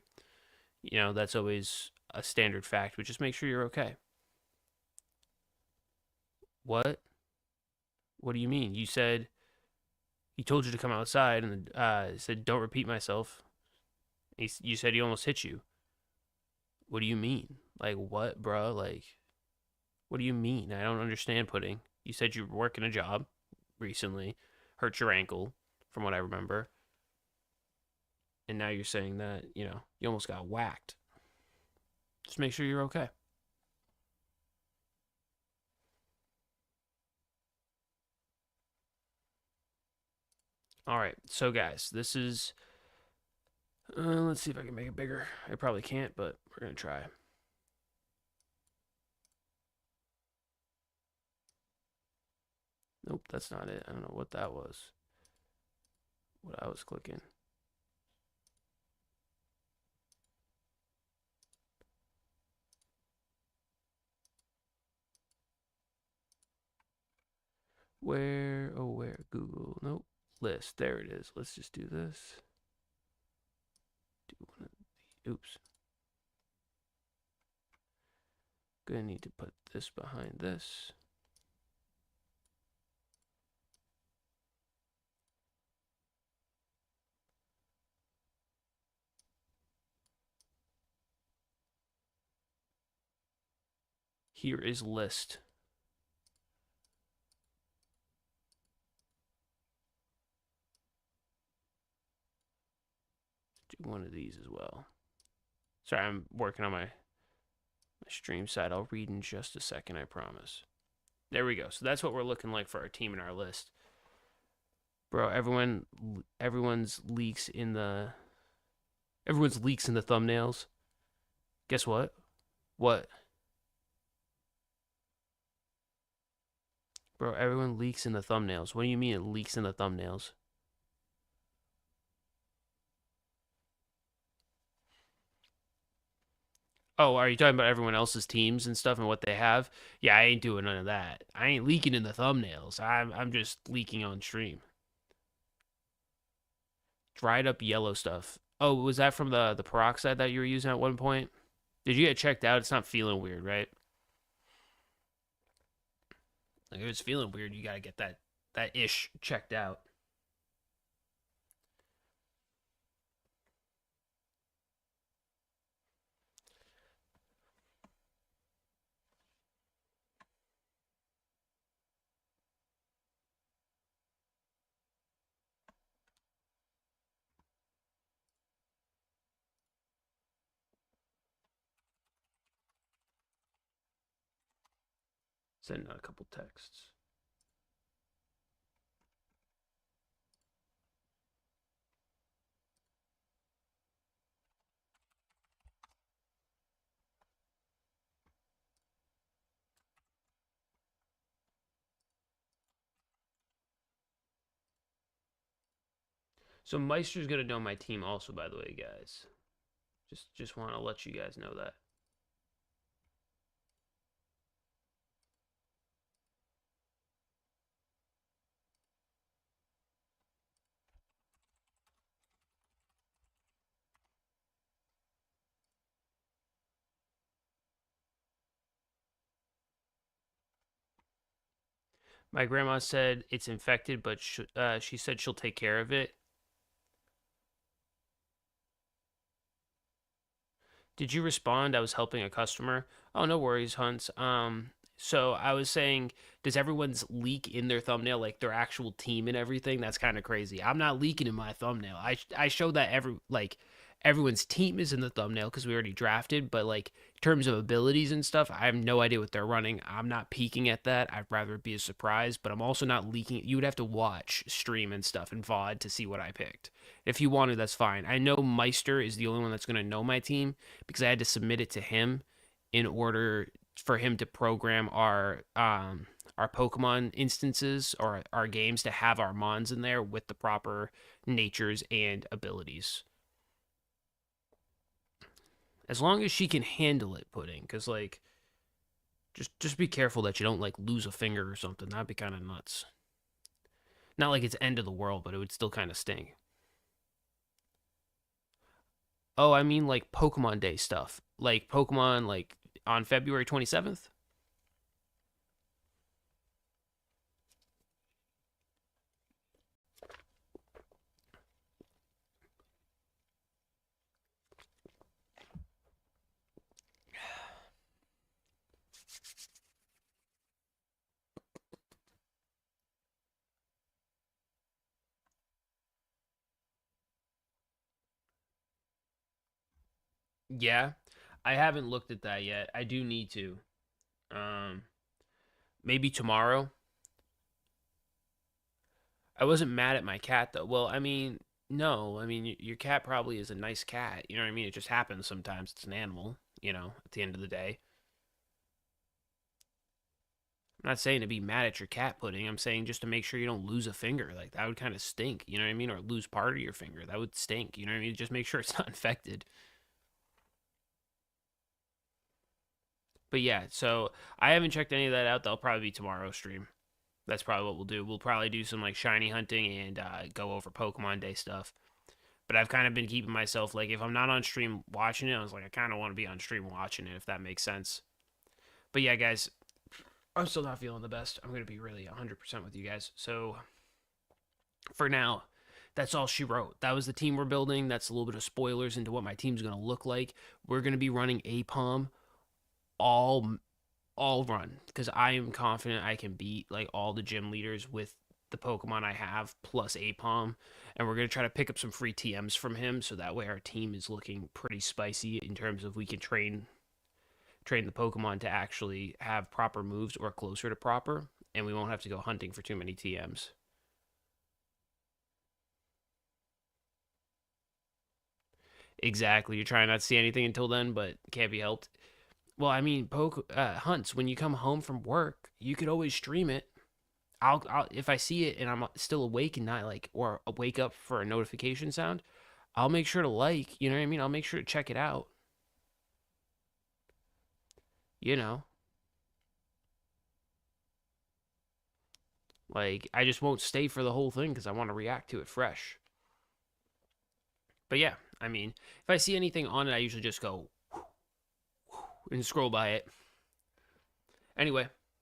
You know, that's always a standard fact, but just make sure you're okay. What? What do you mean? You said he told you to come outside and said, don't repeat myself. You said he almost hit you. What do you mean? Like, what, bro? Like, what do you mean? I don't understand, Pudding. You said you were working a job recently, hurt your ankle, from what I remember. And now you're saying that, you know, you almost got whacked. Just make sure you're okay. All right, so guys, this is. Let's see if I can make it bigger. I probably can't, but we're gonna try. Nope, that's not it. I don't know what that was. What I was clicking. Where? Oh, where? Google. Nope. List. There it is. Let's just do this. Do one of the. Oops. Gonna need to put this behind this. Here is list. Do one of these as well. Sorry, I'm working on my stream side. I'll read in just a second, I promise. There we go. So that's what we're looking like for our team and our list. Bro, everyone's leaks in the thumbnails. Guess what? What? Bro, everyone leaks in the thumbnails. What do you mean it leaks in the thumbnails? Oh, are you talking about everyone else's teams and stuff and what they have? Yeah, I ain't doing none of that. I ain't leaking in the thumbnails. I'm just leaking on stream. Dried up yellow stuff. Oh, was that from the peroxide that you were using at one point? Did you get checked out? It's not feeling weird, right? Like if it's feeling weird, you gotta get that ish checked out. Send out a couple texts. So Meister's gonna know my team also, by the way, guys. Just want to let you guys know that. My grandma said it's infected, but she said she'll take care of it. Did you respond? I was helping a customer. Oh, no worries, Hunts. So I was saying, does everyone's leak in their thumbnail, like their actual team and everything? That's kind of crazy. I'm not leaking in my thumbnail. I show that everyone's team is in the thumbnail because we already drafted, but like in terms of abilities and stuff, I have no idea what they're running. I'm not peeking at that. I'd rather it be a surprise, but I'm also not leaking. You would have to watch stream and stuff and VOD to see what I picked. If you wanted, that's fine. I know Meister is the only one that's going to know my team because I had to submit it to him in order for him to program our Pokemon instances or our games to have our Mons in there with the proper natures and abilities. As long as she can handle it, Pudding, because like just be careful that you don't like lose a finger or something. That'd be kind of nuts. Not like it's end of the world, but it would still kind of sting. Oh, I mean like Pokemon Day stuff. Like Pokemon like on February 27th? Yeah. I haven't looked at that yet. I do need to. Um Maybe tomorrow. I wasn't mad at my cat though. Well, I mean, no. I mean, your cat probably is a nice cat. You know what I mean? It just happens sometimes. It's an animal, at the end of the day. I'm not saying to be mad at your cat pudding. I'm saying just to make sure you don't lose a finger. Like that would kind of stink, you know what I mean? Or lose part of your finger. That would stink, you know what I mean? Just make sure it's not infected. But yeah, so I haven't checked any of that out. That'll probably be tomorrow's stream. That's probably what we'll do. We'll probably do some like shiny hunting and go over Pokemon Day stuff. But I've kind of been keeping myself like if I'm not on stream watching it, I was like I kind of want to be on stream watching it if that makes sense. But yeah, guys, I'm still not feeling the best. I'm gonna be really 100% with you guys. So for now, that's all she wrote. That was the team we're building. That's a little bit of spoilers into what my team's gonna look like. We're gonna be running APOM all all run because I am confident I can beat like all the gym leaders with the Pokemon I have plus APOM, and we're gonna try to pick up some free TMs from him so that way our team is looking pretty spicy in terms of we can train the Pokemon to actually have proper moves or closer to proper, and we won't have to go hunting for too many TMs. Exactly. You're trying not to see anything until then, but can't be helped. Well, I mean, hunts when you come home from work, you could always stream it. I'll if I see it and I'm still awake and not like or wake up for a notification sound, I'll make sure to like. You know what I mean? I'll make sure to check it out. You know, like I just won't stay for the whole thing because I want to react to it fresh. But yeah, I mean, if I see anything on it, I usually just go and scroll by it. Anyway,